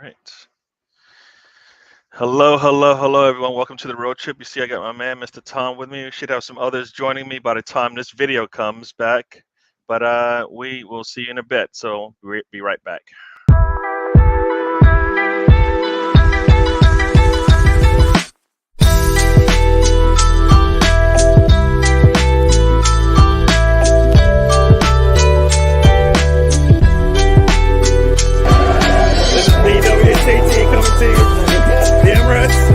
right. Hello, everyone. Welcome to the road trip. You see, I got my man, Mr. Tom, with me. We should have some others joining me by the time this video comes back. But we will see you in a bit. So be right back. This is DWTT coming to you from the Emirates.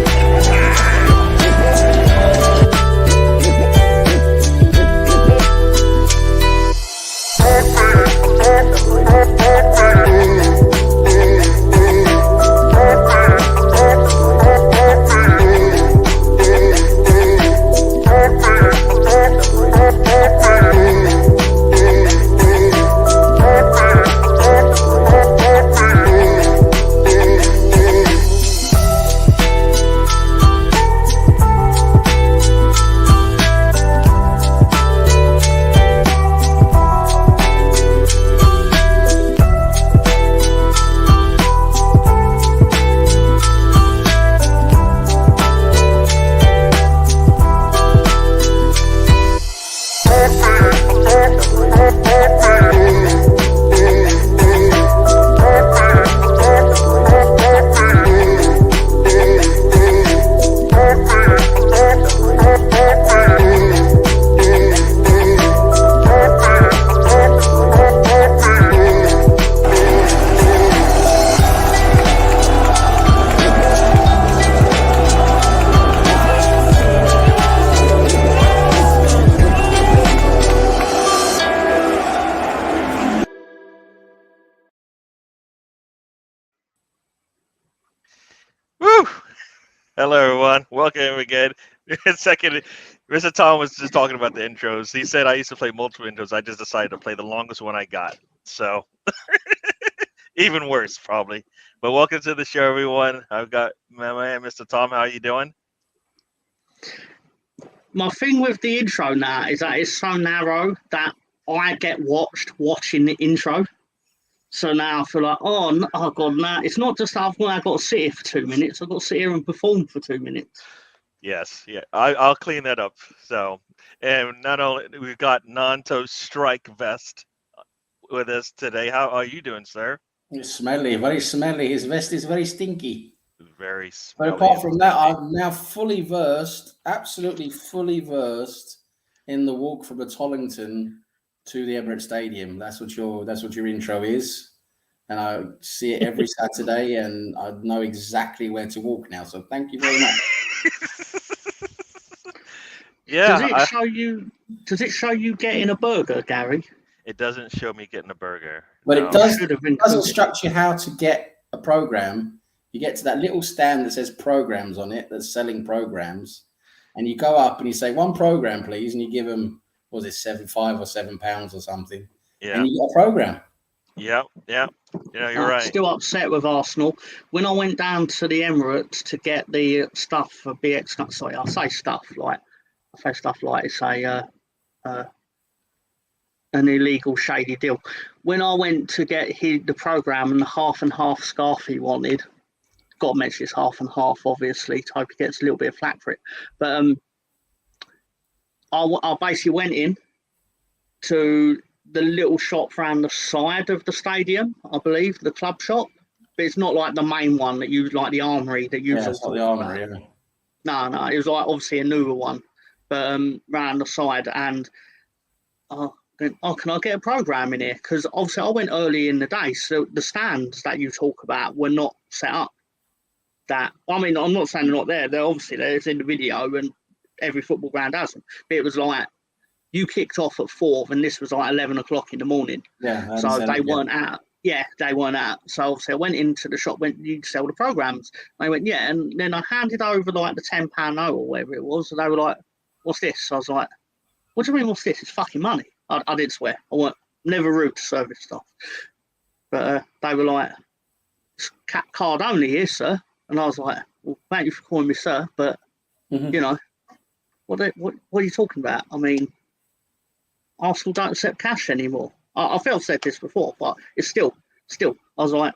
Woo! Hello, everyone. Welcome again. Second, Mr. Tom was just talking about the intros. He said I used to play multiple intros. I just decided to play the longest one I got. So even worse, probably. But welcome to the show, everyone. I've got my man, Mr. Tom. How are you doing? My thing with the intro now is that it's so narrow that I get watching the intro. So now I feel like, oh God, now it's not just I've got to sit here for 2 minutes. I've got to sit here and perform for 2 minutes. Yes, yeah. I'll clean that up. So, and not only we've got Nanto Strike Vest with us today. How are you doing, sir? It's smelly, very smelly. His vest is very stinky. Very smelly. But apart from that, I'm now fully versed, absolutely fully versed in the walk from the Tollington to the Emirates Stadium. That's what your intro is. And I see it every Saturday and I know exactly where to walk now. So thank you very much. Yeah. Does it show you getting a burger, Gary? It doesn't show me getting a burger. But No. it does instruct you how to get a program. You get to that little stand that says programs on it that's selling programs. And you go up and you say, 1 program, please. And you give them, was it £5 or £7 or something? Yeah. And you get a program. Yeah. Yeah, you're I'm right. still upset with Arsenal. When I went down to the Emirates to get the stuff for BX, sorry, I say stuff like it's an illegal shady deal. When I went to get the program and the half and half scarf he wanted, got to mention it's half and half, obviously, to hope he gets a little bit of flack for it. But I basically went in to the little shop around the side of the stadium, I believe, the club shop. But it's not like the main one that you like the armory that you. Yeah, it's not the armory. Yeah. No, it was like obviously a newer one, but round the side. And can I get a program in here? Because obviously I went early in the day, so the stands that you talk about were not set up. I'm not saying they're not there. They're obviously there. It's in the video, and every football ground has them. But it was like you kicked off at 4, and this was like 11 o'clock in the morning. Yeah. So they weren't out. Yeah, they weren't out. So obviously I went into the shop, you sell the programs. They went, yeah, and then I handed over like the £10 note or whatever it was. And they were like, what's this? So I was like, what do you mean, what's this? It's fucking money. I did swear. I weren't never rude to service staff. But they were like, it's card only here, sir. And I was like, well, thank you for calling me sir, but you know, what are you talking about? I mean, Arsenal don't accept cash anymore. I feel I've said this before, but it's still. I was like,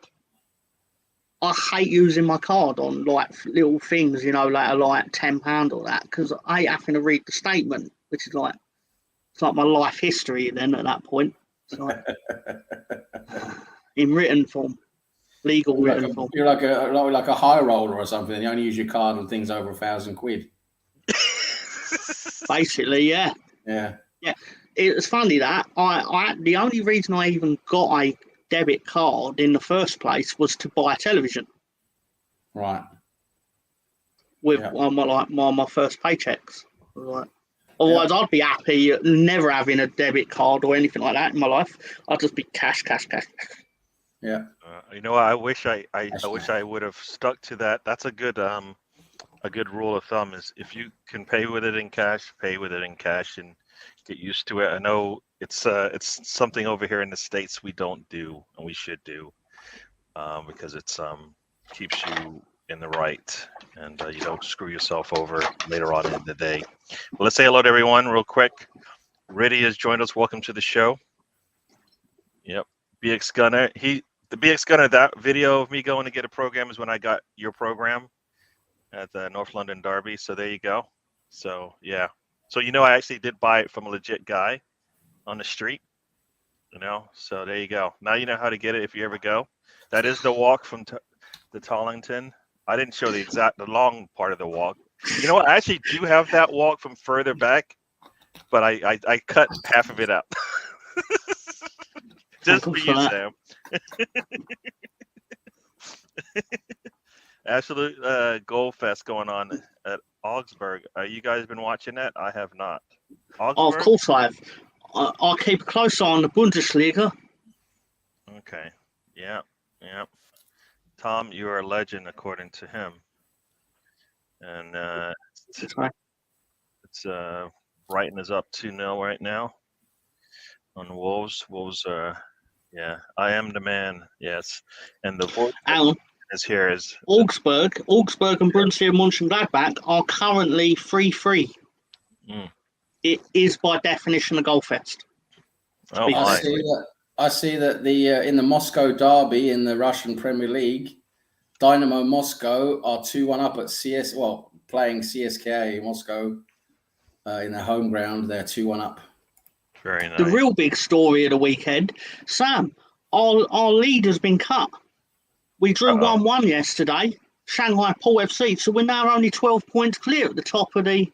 I hate using my card on like little things, you know, like £10 or that, because I hate having to read the statement, which is like it's like my life history. Then at that point, it's like in written form, legal written form. You're like a high roller or something. You only use your card on things over £1,000. Basically, yeah. Yeah. It's funny that I the only reason I even got a debit card in the first place was to buy a television. Right. With Yeah. one of my first paychecks. Like, otherwise, I'd be happy never having a debit card or anything like that in my life. I'd just be cash. Yeah. You know what? I wish I would have stuck to that. That's a good rule of thumb is if you can pay with it in cash, pay with it in cash and get used to it. I know it's something over here in the States we don't do and we should do because it's keeps you in the right and you don't screw yourself over later on in the day. Well, let's say hello to everyone real quick. Riddy has joined us. Welcome to the show. Yep. BX Gunner. The BX Gunner, that video of me going to get a program is when I got your program at the North London Derby. So there you go. So yeah. So you know I actually did buy it from a legit guy on the street. You know, so there you go. Now you know how to get it if you ever go. That is the walk from the Tollington. I didn't show the long part of the walk. You know what? I actually do have that walk from further back, but I cut half of it out. Just for you, Sam. Absolute Goal Fest going on at Augsburg. You guys been watching that? I have not. Oh, of course I have. I keep a close eye on the Bundesliga. Okay. Yeah. Tom, you are a legend according to him. And it's Brighton is up 2-0 right now on Wolves. Wolves I am the man. Yes. And the voice is here is Augsburg and Borussia Mönchengladbach are currently 3-3. It is by definition a goal fest. Oh, I see that the in the Moscow derby in the Russian Premier League, Dynamo Moscow are 2-1 up at playing CSKA Moscow in their home ground. They're 2-1 up. Very nice. The real big story of the weekend, Sam, our lead has been cut. We drew 1-1 yesterday, Shanghai Paul FC, so we're now only 12 points clear at the top of the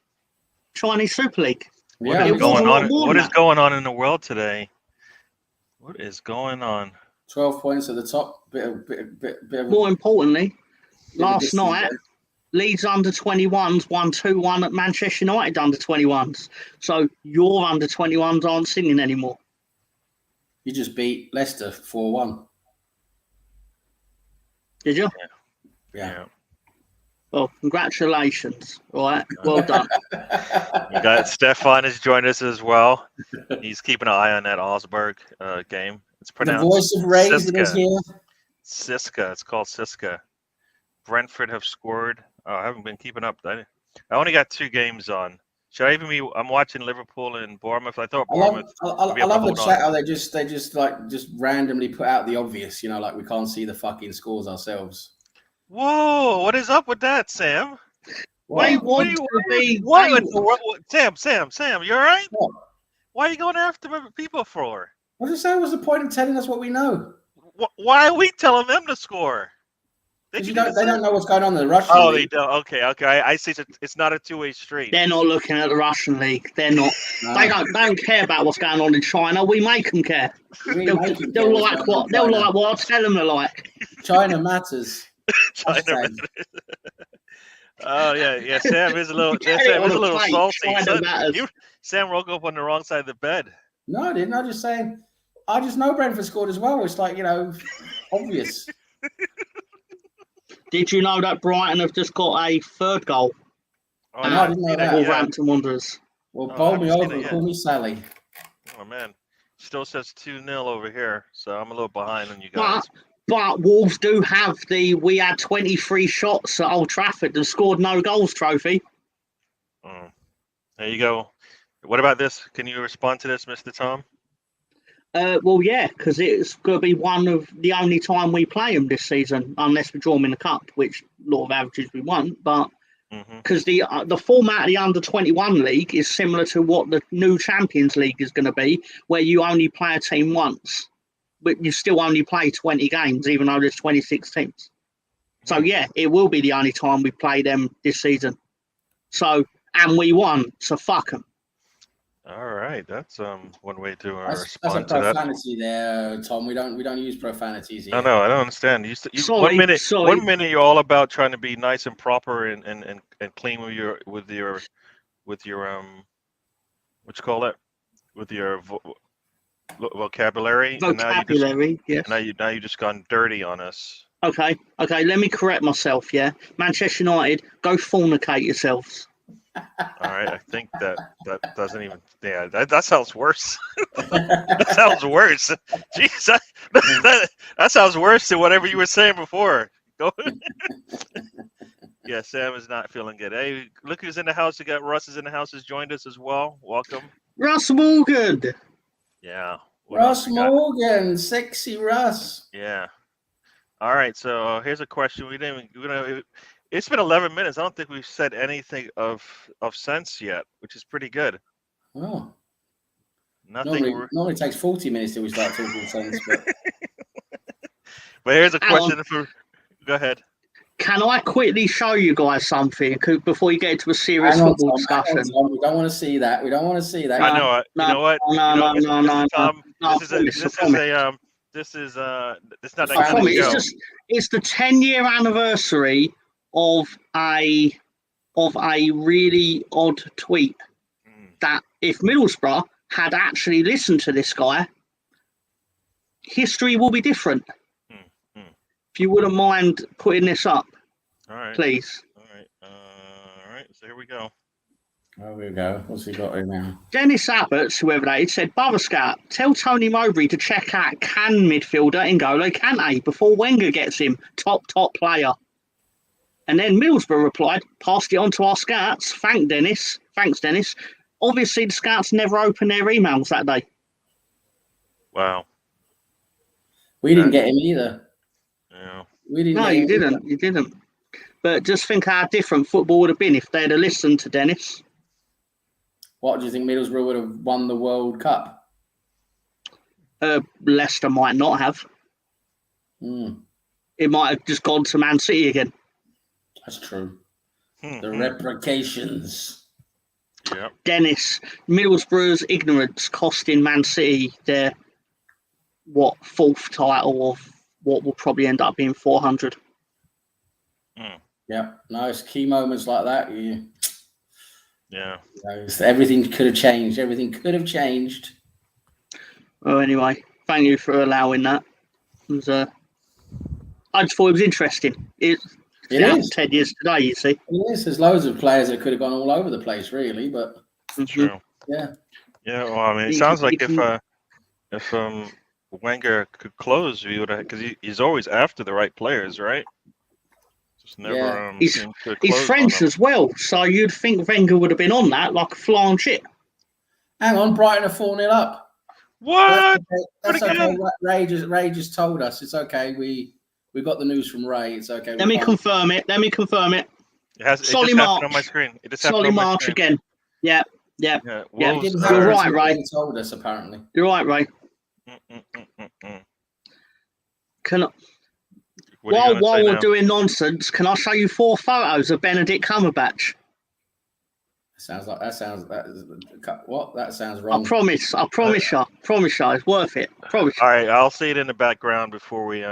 Chinese Super League. What is going on in the world today? What is going on? 12 points at the top. Bit of More importantly, last night, Leeds under-21s won 2-1 at Manchester United under-21s. So your under-21s aren't singing anymore. You just beat Leicester 4-1. Did you? Yeah. Well, congratulations. All right. Well done. We got Stefan has joined us as well. He's keeping an eye on that Augsburg game. It's pronounced the voice of Raising is here. Siska. It's called Siska. Brentford have scored. Oh, I haven't been keeping up. I only got 2 games on. Should I even be? I'm watching Liverpool and Bournemouth. I thought Bournemouth. I love the chat how they just randomly put out the obvious. You know, like we can't see the fucking scores ourselves. Whoa! What is up with that, Sam? Sam, you all right? What? Why are you going after people for? I was just saying, what's the point of telling us what we know? Why are we telling them to score? They don't know what's going on in the Russian league. They don't. Okay. I see. It's not a two-way street. They're not looking at the Russian league. They're not. No. They don't care about what's going on in China. We make them care. They'll like what I tell them to like. China matters. China matters. Oh yeah. Sam is a little. Sam is a little salty. Sam woke up on the wrong side of the bed. No, I didn't. I'm just saying. I just know Brentford scored as well. It's like, obvious. Did you know that Brighton have just got a 3rd goal? Oh, no, I didn't know that. Wolverhampton Wanderers. Well, bowl me over and call me Sally. Oh, man. Still says 2-0 over here, so I'm a little behind on you guys. But Wolves do have we had 23 shots at Old Trafford and scored no goals trophy. There you go. What about this? Can you respond to this, Mr. Tom? Well, yeah, because it's going to be one of the only time we play them this season, unless we draw them in the cup, which lot of averages we won't. But because the format of the under-21 league is similar to what the new Champions League is going to be, where you only play a team once, but you still only play 20 games, even though there's 26 teams. So yeah, it will be the only time we play them this season. So and we won, so fuck them. All right, that's one way to That's a respond to that. profanity there, Tom. We don't use profanities here. No, I don't understand. Sorry. 1 minute you're all about trying to be nice and proper and clean with your what you call it, with your vocabulary. Vocabulary, yes. Now you just gone dirty on us. Okay. Let me correct myself. Yeah, Manchester United, go fornicate yourselves. All right, I think that doesn't even. Yeah, that sounds worse. That sounds worse. Jeez, that sounds worse than whatever you were saying before. Go. Yeah, Sam is not feeling good. Hey, look who's in the house. We got Russ is in the house. Has joined us as well. Welcome. Russ Morgan. Yeah. Russ Morgan, sexy Russ. Yeah. All right. So here's a question. It's been 11 minutes. I don't think we've said anything of sense yet, which is pretty good. Oh. Nothing. Normally takes 40 minutes till we start talking sense. But here's a question for. Go ahead. Can I quickly show you guys something before you get into a serious football discussion? We don't want to see that. We don't want to see that. I know. You know what? No, Tom, this is not that kind of show. It's the 10-year anniversary of a really odd tweet that if Middlesbrough had actually listened to this guy, history will be different. If you wouldn't mind putting this up, all right, please. All right. So here we go. There we go. What's he got here now? Dennis Abbott's, whoever that is, said, Brother Scout, tell Tony Mowbray to check out Can midfielder N'Golo Kante before Wenger gets him. Top player. And then Middlesbrough replied, passed it on to our scouts. Thanks, Dennis. Obviously, the scouts never opened their emails that day. Wow. We didn't get him either. Yeah. No, you didn't. But just think how different football would have been if they'd have listened to Dennis. What do you think Middlesbrough would have won the World Cup? Leicester might not have. It might have just gone to Man City again. That's true. The replications. Yeah. Dennis, Middlesbrough's ignorance costing Man City their fourth title of what will probably end up being 400. Yeah, nice key moments like that. Yeah. Everything could have changed. Well, anyway, thank you for allowing that. It was, I just thought it was interesting. It is 10 years today, you see. It is. There's loads of players that could have gone all over the place, really, but true. Yeah. Yeah. Well, I mean, it sounds like if Wenger could close, he would have, because he's always after the right players, right? Just never. He's French as well, so you'd think Wenger would have been on that like a fly on shit. Hang on, Brighton are 4-0 up. What? That's okay. Ray just told us it's okay. We got the news from Ray. It's okay. Let me confirm it. Solly March on my screen. Solly March again. Yeah. You're right, Ray. He told us apparently. You're right, Ray. While we're doing nonsense, can I show you 4 photos of Benedict Cumberbatch? That sounds wrong. I promise you, it's worth it. Promise. All right, I'll see it in the background before we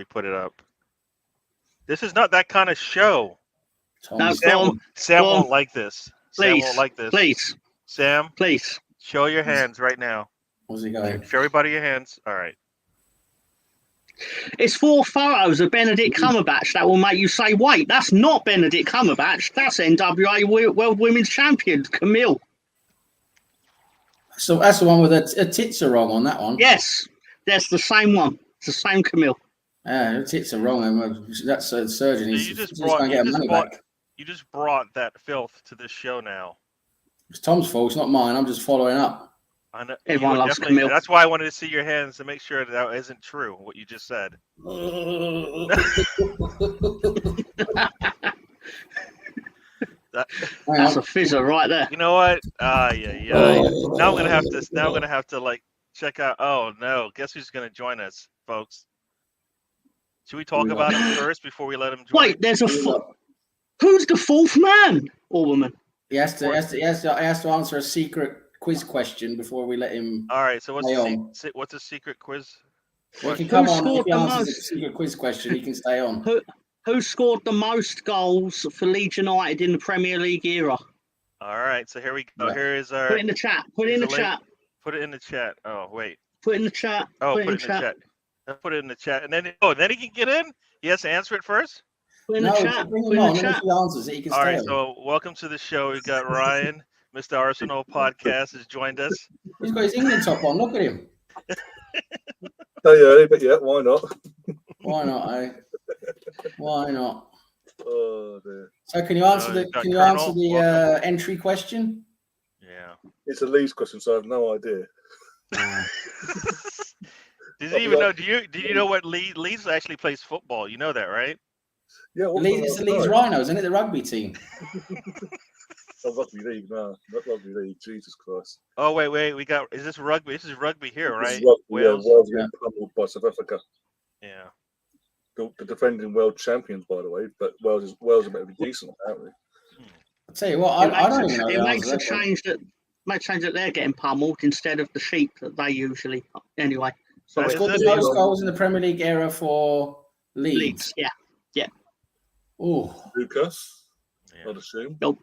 put it up. This is not that kind of show. Sam won't like this. Please, Sam won't like this. Please. Sam, please. Show your hands right now. Where's he going? Show everybody your hands. All right. It's 4 photos of Benedict Cumberbatch that will make you say, wait, that's not Benedict Cumberbatch. That's NWA World Women's Champion, Camille. So that's the one with her tits are wrong on that one. Yes, that's the same one. It's the same Camille. Yeah, her tits are wrong. And that's a surgeon. You just brought that filth to this show now. It's Tom's fault. It's not mine. I'm just following up. I know, Everyone loves definitely. Camille. That's why I wanted to see your hands to make sure that isn't true what you just said. That's a fizzer right there. You know what? Yeah. Now I'm gonna have to like check out. Oh no! Guess who's gonna join us, folks? Should we talk about him first before we let him join? Wait, there's a who's the fourth man or woman? He has to answer a secret quiz question before we let him. All right. So what's a secret quiz? He can come on scored if he the answers most? a secret quiz question. He can stay on. Who scored the most goals for Leeds United in the Premier League era? All right. So here we go. Yeah. Here is our. Put it in the chat. Put it in the chat. Put it in the chat. Oh wait. Put it in the chat. Oh, put it in the chat. Put it in the chat, and then then he can get in. He has to answer it first. Put it in the chat. Bring him on. If he answers it, he can stay. All right. So welcome to the show. We got Ryan, Mr. Arsenal Podcast, has joined us. He's got his England top on. Look at him. Oh yeah, but yeah, why not? Why not? Eh? Why not? Oh dear. So can you answer the entry question? Yeah. It's a Leeds question, so I have no idea. Did you even know? Do you know what Leeds actually plays football? You know that, right? Yeah, it's the Leeds Rhinos, isn't it? The rugby team. Rugby league, no, not rugby league. Jesus Christ! Oh wait, we got. Is this rugby? This is rugby here, right? Rugby, Wales. Yeah, Wales getting pummeled by South Africa. Yeah. The defending world champions, by the way, but Wales are better be decent, apparently. I'll tell you what, I don't even know. It makes a change that they're getting pummeled instead of the sheep that they usually. Anyway, so it's got the most goals in the Premier League era for Leeds. Yeah. Oh, Lucas, I'd assume. Nope.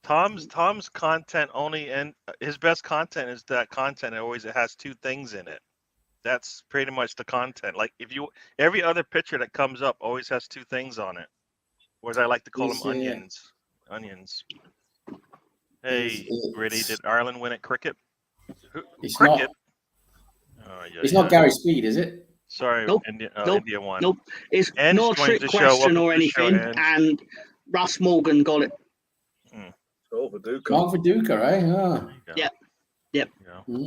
Tom's content only, and his best content is that content. It has two things in it. That's pretty much the content. Like every other picture that comes up always has two things on it. Or as I like to call them, onions. Onions. Hey, Gritty, did Ireland win at cricket? Cricket? It's not Gary Speed, is it? Sorry, nope. India won. Nope. It's not a trick question or anything, and Russ Morgan got it. Oh, Viduka. Mark Viduka, right? Oh. Yep.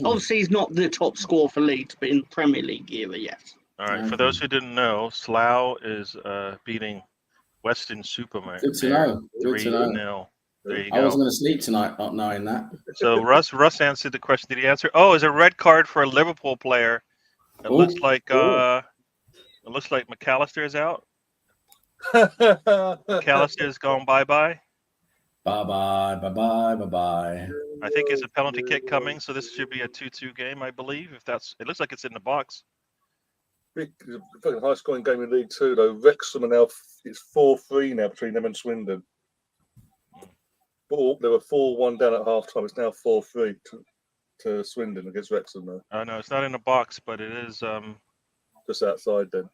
Obviously, he's not the top scorer for Leeds, but in Premier League era, yes. All right. For those who didn't know, Slough is beating Western Supermare. Good to know. 3-0. There you go. I wasn't going to sleep tonight not knowing that. So Russ answered the question. Did he answer? Oh, is a red card for a Liverpool player. It looks like McAllister is out. McAllister is going bye-bye. Bye-bye. I think it's a penalty kick coming, so this should be a 2-2 game, I believe. It looks like it's in the box. Big fucking high scoring game in League Two though. Wrexham are now it's 4-3 now between them and Swindon. They were 4-1 down at half time. It's now 4-3 to Swindon against Wrexham though. Oh no, it's not in the box, but it is just outside then.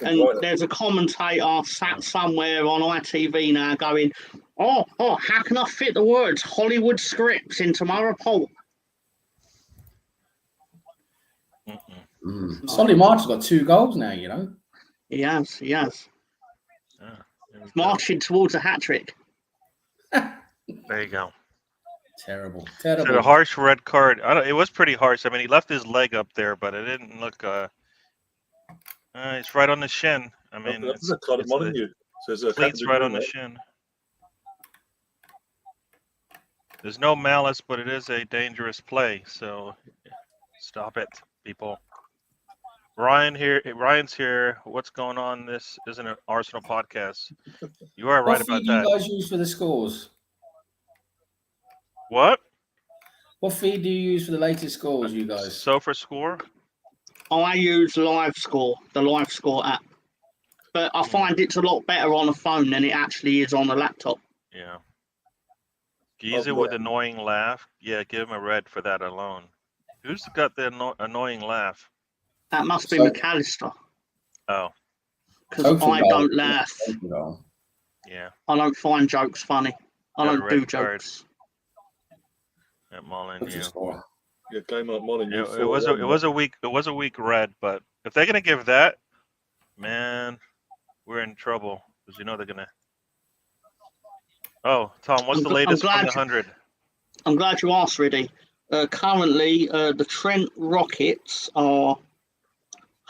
And there's a commentator sat somewhere on ITV now going, oh, how can I fit the words Hollywood scripts into my report? Solly March has got 2 goals now, you know. He has. Marching towards a hat-trick. There you go. Terrible. So a harsh red card. It was pretty harsh. I mean, he left his leg up there, but it didn't look. It's right on the shin. I mean, it's cleats right on the shin. There's no malice, but it is a dangerous play. So stop it, people. Ryan's here. What's going on? This isn't an Arsenal podcast. You are right about that. What feed do you guys use for the scores? What? What feed do you use for the latest scores, you guys? So for score? I use Live Score, the Live Score app. But I find it's a lot better on a phone than it actually is on a laptop. Yeah. Geezer with annoying laugh. Yeah, give him a red for that alone. Who's got the annoying laugh? That must be McAllister. Oh. Because I don't laugh. Yeah. I don't find jokes funny. I don't do jokes. At Molyneux. Yeah, game like Molyneux. It was a weak red, but if they're gonna give that, man, we're in trouble because you know they're gonna. Oh, Tom, what's the latest from the 100? I'm glad you asked, Riddy. Currently, the Trent Rockets are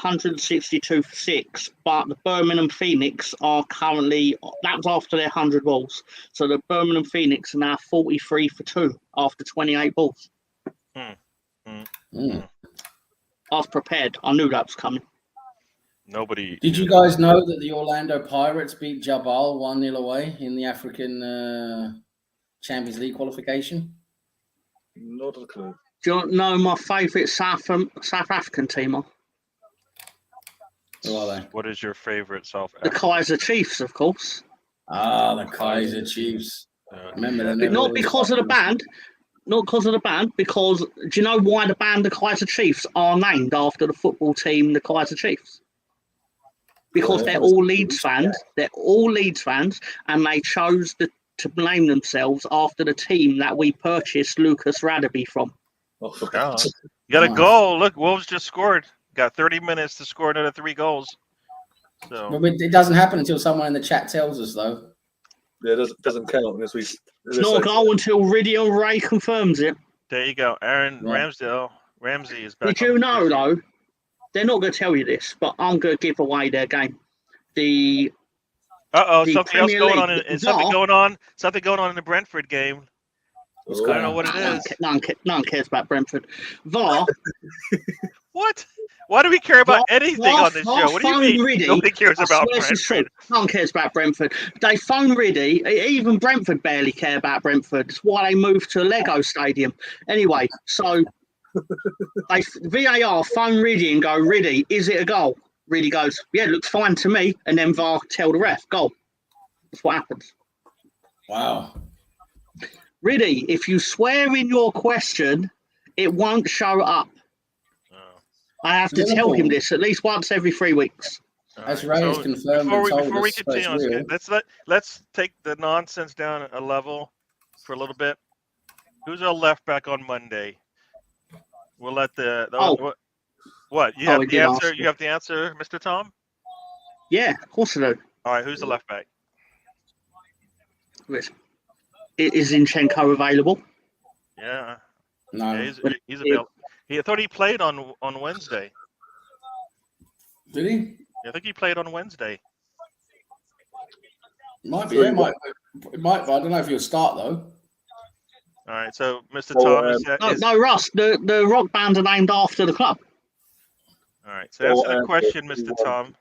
162 for 6, but the Birmingham Phoenix are currently, that was after their 100 balls. So the Birmingham Phoenix are now 43 for 2 after 28 balls. I was prepared. I knew that was coming. Nobody. Did you guys know that the Orlando Pirates beat Jabal 1-0 away in the African Champions League qualification? Not a clue. Do you know my favourite South African team are? Who are they? What is your favorite South The African? Kaiser Chiefs, of course. Ah, the Kaiser Chiefs. Remember that? But not because of the band. Not because of the band, because do you know why the band the Kaiser Chiefs are named after the football team, the Kaiser Chiefs? Because they're all Leeds fans. They're all Leeds fans, and they chose to name themselves after the team that we purchased Lucas Radaby from. Oh, for Oh, God's sake. you got a goal. Look, Wolves just scored. Got 30 minutes to score another 3 goals. So Well, it doesn't happen until someone in the chat tells us, though. Yeah, it doesn't count unless we. It's not a goal until Riddy and Ray confirms it. there you go. Aaron Yeah. Ramsey is back. Did you know, though, they're not going to tell you this, but I'm going to give away their game. The Something else Premier going League, on. Something going on. Something going on in the Brentford game. Oh, I don't know what it is. No one cares about Brentford. VAR. What? Why do we care about anything on this VAR show? What do you phoned mean? Riddy. Nobody cares I about swear this is true. Brentford. No one cares about Brentford. They phone Riddy. Even Brentford barely care about Brentford. It's why they moved to a Lego stadium. Anyway, so VAR phone Riddy and go, Riddy, is it a goal? Riddy goes, yeah, it looks fine to me. And then VAR tell the ref, goal. That's what happens. Wow. Riddy, if you swear in your question, it won't show up. Oh. I have to tell him this at least once every 3 weeks. All As right, Ray has so confirmed before and we told continue, us, so it's real. let's take the nonsense down a level for a little bit. Who's our left back on Monday? We'll let what you have he the did answer. ask You have the answer, Mr. Tom. Yeah, of course I do. All right, who's the left back? Is Zinchenko available? Yeah, No. yeah, he's available. I thought he played on Wednesday. Did he? I think he played on Wednesday. Might be. Yeah, it might. But I don't know if he'll start though. All right, so Mr. Tom No, Russ. The rock band are named after the club. All right, so answer the question, Mr. Tom.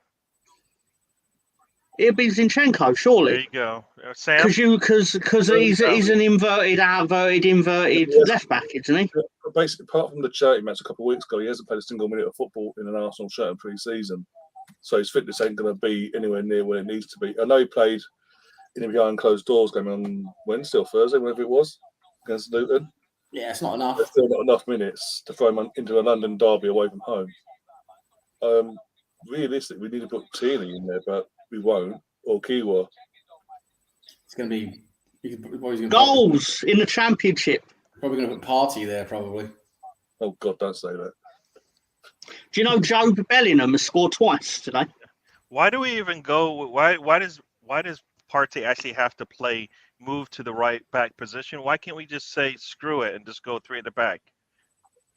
It'd be Zinchenko, There surely. you go, Sam. Because he's an inverted left back, isn't he? Basically, apart from the charity match a couple of weeks ago, he hasn't played a single minute of football in an Arsenal shirt in pre-season. So his fitness ain't going to be anywhere near where it needs to be. I know he played in a behind closed doors game on Wednesday or Thursday, whatever it was, against Luton. Yeah, it's not enough. There's still not enough minutes to throw him into a London derby away from home. Realistically, we need to put Tierney in there, but we won't. Or Kiwa. It's going to be Goals in the Championship. Probably going to put Party there, probably. Oh God, don't say that. Do you know Joe Bellingham has scored twice today? Why do we even go? Why does Partey actually have to move to the right back position? Why can't we just say screw it and just go 3 at the back?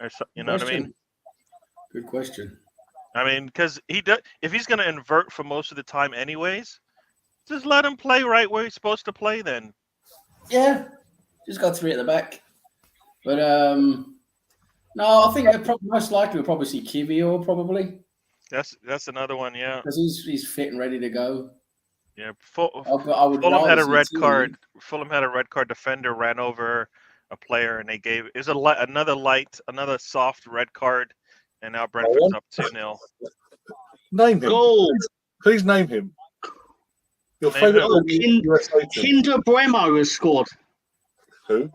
Or you know what I mean? Good question. I mean, because if he's going to invert for most of the time, anyways, just let him play right where he's supposed to play. Then. Yeah, just got 3 at the back. But no, I think most likely we'll probably see Kiwior probably. That's another one, yeah. Because he's fit and ready to go. Yeah, Fulham had a red card. Fulham had a red card. Defender ran over a player, and they gave another soft red card, and now Brentford's up 2-0. Name him. Goal. Please name him. Your favourite USA team. Kinder Bremo has scored. Who?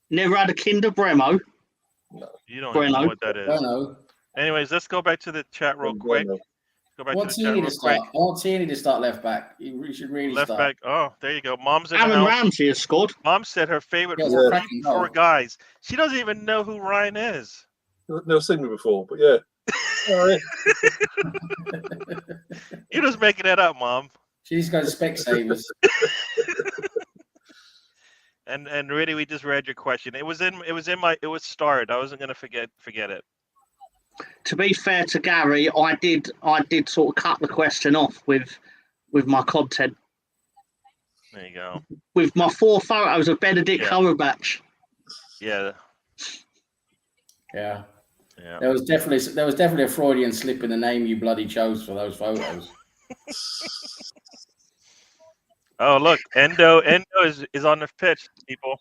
Never had a Kinder Bremo. No. You don't even know what that is. I don't know. Anyways, let's go back to the chat real quick. Go back to the chat real quick. I want Tierney to start left back. You should really left start. back. Oh, there you go. Mom's in the Aaron house. Ramsey has scored. Mom said her favorite Yeah, four guys. She doesn't even know who Ryan is. Never seen me before, but yeah. All right. You're just making that up, Mom. She's got Specsavers. And really, we just read your question. It was starred. I wasn't gonna forget it. To be fair to Gary, I did sort of cut the question off with my content. There you go. With my 4 photos of Benedict Yeah. Cumberbatch. Yeah. Yeah. Yeah. There was definitely a Freudian slip in the name you bloody chose for those photos. Oh, look, Endo is on the pitch, people.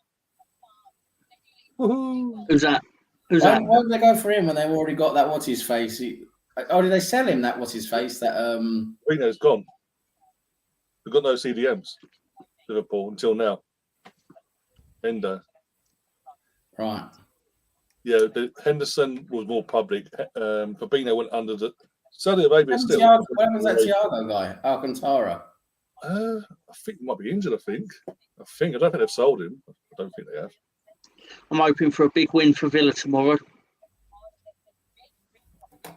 Who's that? Why did they go for him when they've already got that what's his face? Did they sell him that what's his face? That Reno's gone. We've got no CDMs, Liverpool, until now. Endo. right. Yeah, Henderson was more public. Fabinho went under the Saudi Arabia still. What happened to that Thiago guy, Alcantara? I think he might be injured. I don't think they've sold him. I don't think they have. I'm hoping for a big win for Villa tomorrow.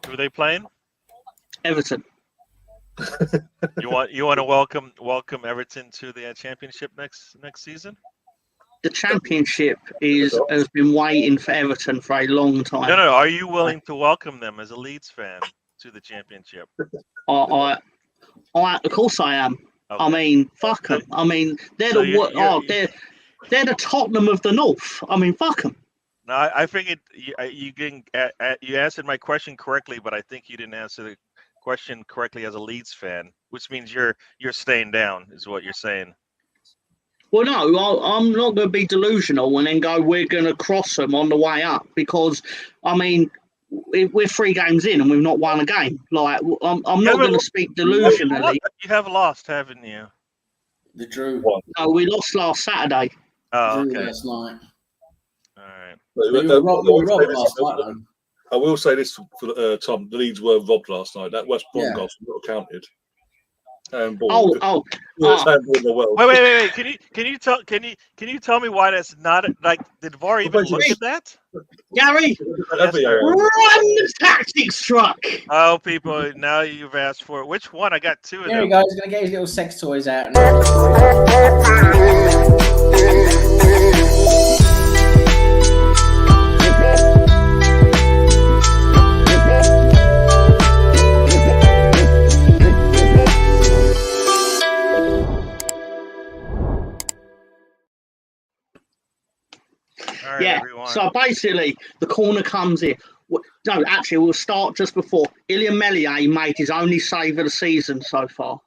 Who are they playing? Everton. You want to welcome Everton to the championship next season? The championship has been waiting for Everton for a long time. No. Are you willing to welcome them as a Leeds fan to the championship? Of course I am. Okay. I mean, fuck them. I mean, they're they're the Tottenham of the North. I mean, fuck them. No, I figured you answered my question correctly, but I think you didn't answer the question correctly as a Leeds fan, which means you're staying down, is what you're saying. Well, no, I'm not going to be delusional and then go, we're going to cross them on the way up because, I mean, we're 3 games in and we've not won a game. Like, I'm not going to speak delusionally. You have lost, haven't you? The Drew. No, we lost last Saturday. Oh, Drew okay. last night. All right. You were robbed last night, though. I will say this for Tom: the Leeds were robbed last night. That West Brom goal was not counted. Wait. Can you tell me why that's not like? Did VAR even look at that? Gary, run the tactics truck. Oh, people! Now you've asked for it. Which one? I got 2 of them. Here we go. He's gonna get his little sex toys out. Right, yeah, everyone. So basically, the corner comes in. No, actually, we'll start just before. Ilya Melier made his only save of the season so far,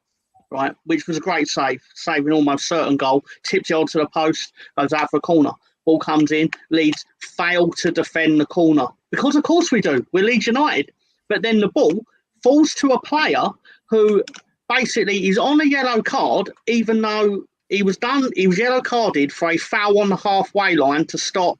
right? Which was a great save, saving almost certain goal. Tips it onto the post, goes out for a corner. Ball comes in, Leeds fail to defend the corner. Because, of course, we do. We're Leeds United. But then the ball falls to a player who basically is on a yellow card, even though he was yellow carded for a foul on the halfway line to stop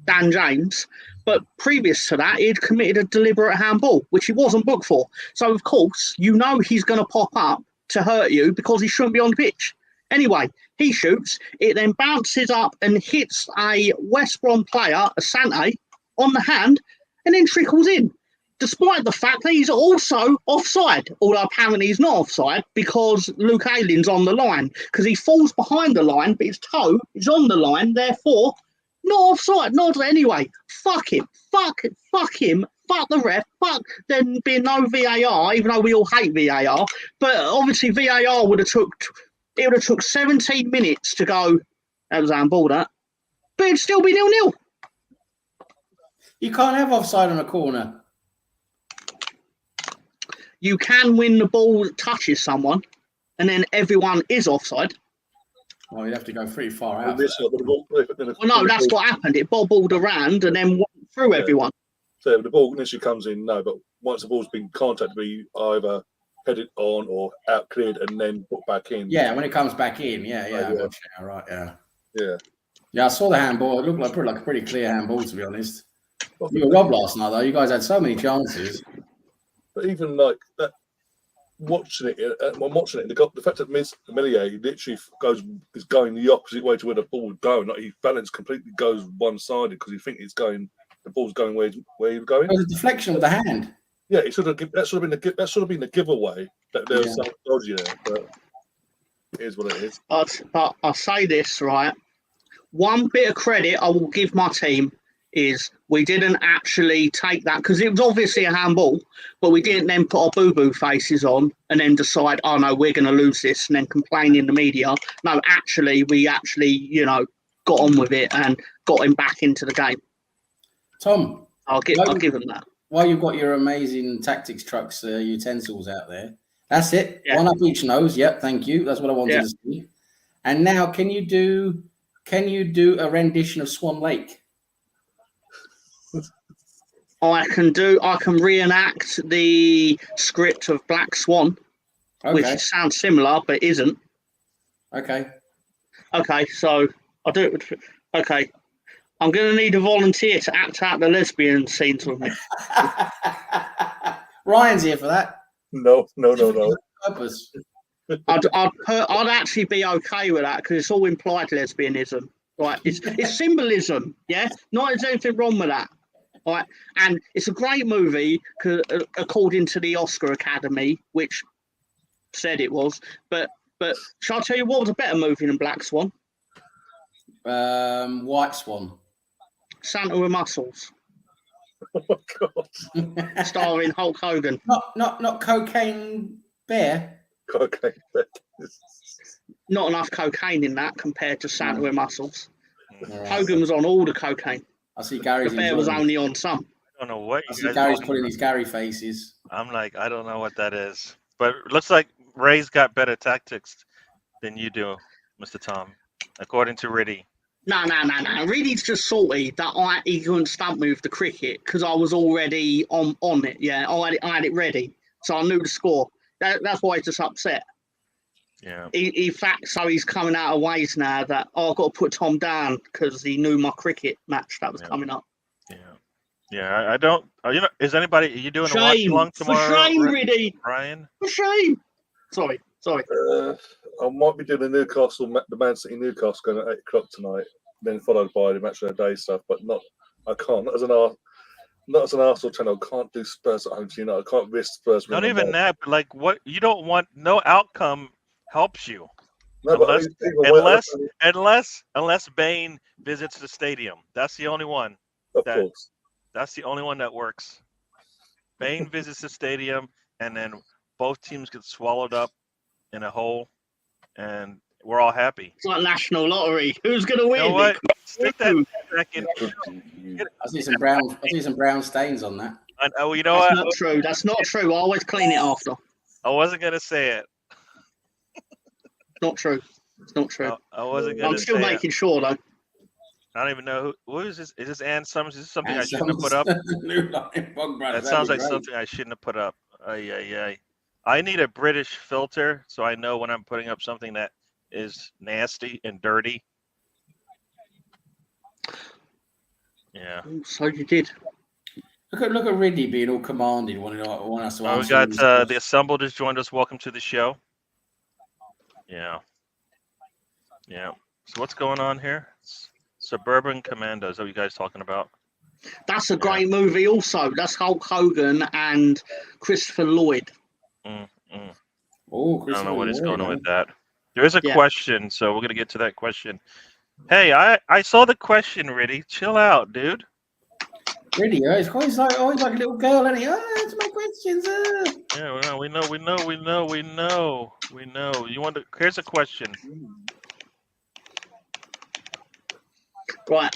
Dan James. But previous to that, he'd committed a deliberate handball, which he wasn't booked for. So, of course, you know he's going to pop up to hurt you because he shouldn't be on the pitch. Anyway, he shoots. It then bounces up and hits a West Brom player, Asante, on the hand and then trickles in. Despite the fact that he's also offside, although apparently he's not offside because Luke Ayling's on the line because he falls behind the line, but his toe is on the line, therefore not offside. Not anyway. Fuck him. Fuck him. Fuck the ref. Fuck there being no VAR, even though we all hate VAR. But obviously VAR would have took 17 minutes to go. That was handball, that. But it'd still be 0-0. You can't have offside on a corner. You can win the ball that touches someone, and then everyone is offside. Well, you'd have to go pretty far out. Well, no, that's what happened. It bobbled around and then went through everyone. So the ball initially comes in, no, but once the ball's been contacted, we either headed on or out cleared and then put back in. Yeah, when it comes back in, yeah. Right, yeah. I saw the handball. It looked like a pretty clear handball, to be honest. You were robbed last night, though. You guys had so many chances. But even like that, watching it, the fact that Melier literally is going the opposite way to where the ball was going. Like his balance completely goes one-sided because he thinks the ball's going where he was going. It was a deflection of the hand. Yeah, that should have been the giveaway that there was some dodgy there. But it is what it is. But I'll say this, right? one bit of credit I will give my team is we didn't actually take that because it was obviously a handball, but we didn't then put our boo-boo faces on and then decide, oh no, we're going to lose this and then complain in the media. No, we actually, got on with it and got him back into the game. Tom, I'll give him that. while you've got your amazing tactics trucks utensils out there, that's it. Yeah. One up each nose. Yep, thank you. That's what I wanted to see. And now, can you do a rendition of Swan Lake? I can reenact the script of Black Swan, which sounds similar but isn't. Okay. Okay, so I'll do it. Okay, I'm going to need a volunteer to act out the lesbian scenes with me. Ryan's here for that. No. Purpose. I'd actually be okay with that because it's all implied lesbianism, right? It's symbolism, yeah. Not there's anything wrong with that, right? And it's a great movie according to the Oscar Academy, which said it was. But shall I tell you what was a better movie than Black Swan? White Swan. Santa with Muscles, Oh my God. starring Hulk Hogan. Not Cocaine Bear. Okay. Not enough cocaine in that compared to Santa with Muscles. Right. Hogan was on all the cocaine. I see Gary's. The bear was only on some. I don't know what I you see guys Gary's talking putting about. these Gary faces. I'm like, I don't know what that is. But it looks like Ray's got better tactics than you do, Mr. Tom, according to Riddy. No. Really, just salty that he couldn't stump me with the cricket because I was already on it. Yeah, I had it ready, so I knew the score. That's why he's just upset. Yeah. In fact, so he's coming out of ways now that I've got to put Tom down because he knew my cricket match that was coming up. Yeah. I don't. Is anybody? Are you doing a watch Shame. along For tomorrow? shame, Riddy. Ryan. For shame. Sorry. I might be doing the Man City Newcastle going at 8:00 tonight, then followed by the Match of the Day stuff. But I can't. Not as an Arsenal channel. Can't do Spurs at home. I can't risk Spurs. Not even that. But like, what you don't want. No outcome helps you. No, Unless Bane visits the stadium. That's the only one. Of course. That's the only one that works. Bane visits the stadium, and then both teams get swallowed up in a hole, and we're all happy. It's like national lottery. Who's going to win? You know what? Stick that back in. I see some brown stains on that. You know what? That's not true. That's not true. I always clean it after. I wasn't gonna say it. Not true. It's not true. I wasn't gonna. I'm still say making sure though. I don't even know who is this. Is this Ann Summers? Is this something And I shouldn't have put up? That sounds like something I shouldn't have put up. I need a British filter so I know when I'm putting up something that is nasty and dirty. Yeah. So you did. Look at Ridley being all commanding, wanting us to answer. We got the Assembled has joined us. Welcome to the show. Yeah. So what's going on here? Suburban Commando. Is that what you guys talking about? That's a great movie also. That's Hulk Hogan and Christopher Lloyd. Oh, I don't know what is going on with that. There is a question, so we're going to get to that question. Hey, I saw the question, Riddy. Chill out, dude. Riddy, he's like a little girl, isn't he? That's my questions. Yeah, we know. You want to? Here's a question. Right.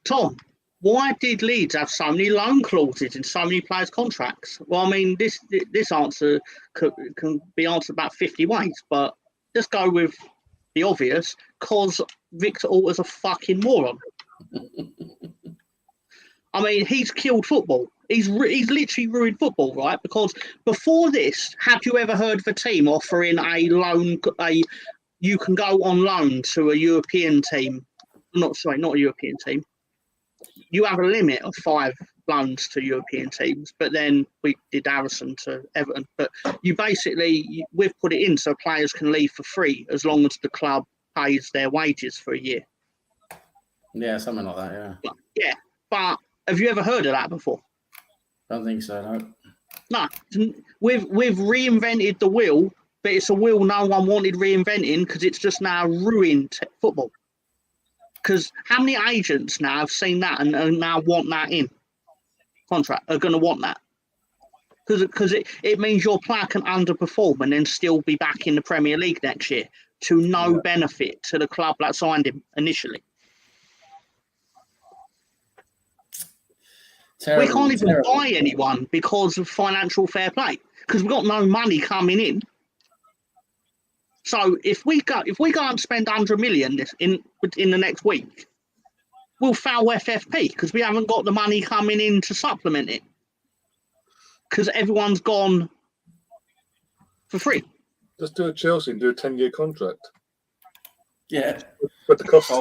Tom, why did Leeds have so many loan clauses in so many players' contracts? Well, I mean, this answer can be answered about 50 ways, but let's go with the obvious, because Victor Orta's a fucking moron. I mean, he's killed football. He's literally ruined football, right? Because before this, had you ever heard of a team offering you can go on loan to a European team? Not a European team. You have a limit of 5 loans to European teams, but then we did Harrison to Everton. But we've put it in so players can leave for free as long as the club pays their wages for a year. Yeah, something like that, yeah. But have you ever heard of that before? Don't think so, no. No. We've reinvented the wheel, but it's a wheel no one wanted reinventing because it's just now ruined football. Because how many agents now have seen that and now want that in contract, are going to want that? Because it means your player can underperform and then still be back in the Premier League next year to no benefit to the club that signed him initially. Terrible, we can't even terrible. buy anyone because of financial fair play, because we've got no money coming in. So if we go and spend 100 million in the next week, we'll foul FFP because we haven't got the money coming in to supplement it. Because everyone's gone for free. Just do a Chelsea and do a 10-year contract. Yeah. But the cost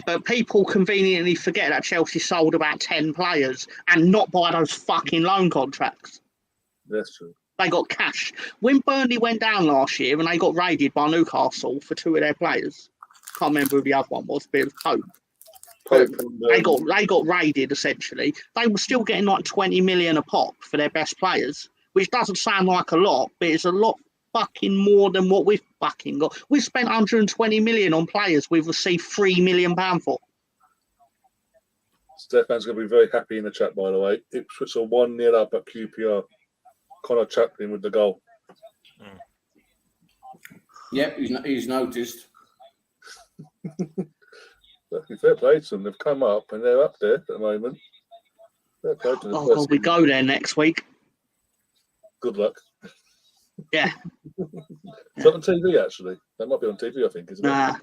But people conveniently forget that Chelsea sold about 10 players and not buy those fucking loan contracts. That's true. They got cash. When Burnley went down last year and they got raided by Newcastle for 2 of their players, can't remember who the other one was, but it was Pope. They got raided essentially. They were still getting like 20 million a pop for their best players, which doesn't sound like a lot, but it's a lot fucking more than what we've fucking got. We spent 120 million on players we've received £3 million for. Stefan's going to be very happy in the chat, by the way. Ipswich are 1-0 up at QPR. Connor Chaplin with the goal. Yep, he's noticed. Fair play to them. They've come up and they're up there at the moment. Fair play to them. Oh, God, we go there next week. Good luck. Yeah. It's on TV, actually. That might be on TV, I think, isn't it?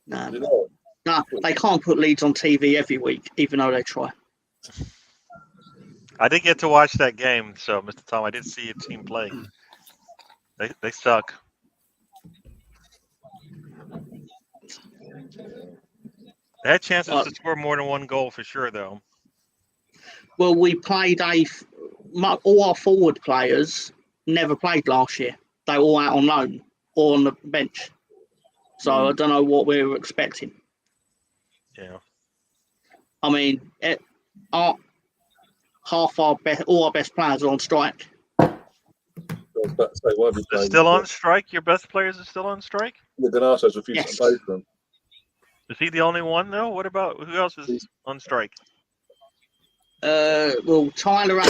Nah, they can't put Leeds on TV every week, even though they try. I did get to watch that game, so Mr. Tom, I did see your team play. They suck. They had chances to score more than one goal for sure, though. Well, we played all our forward players never played last year. They were all out on loan or on the bench. So I don't know what we were expecting. Yeah. I mean, all our best players are on strike. They're still on strike? Your best players are still on strike? Yeah, Donato's refused to play for them. Is he the only one, though? What about who else is on strike? Well, Tyler.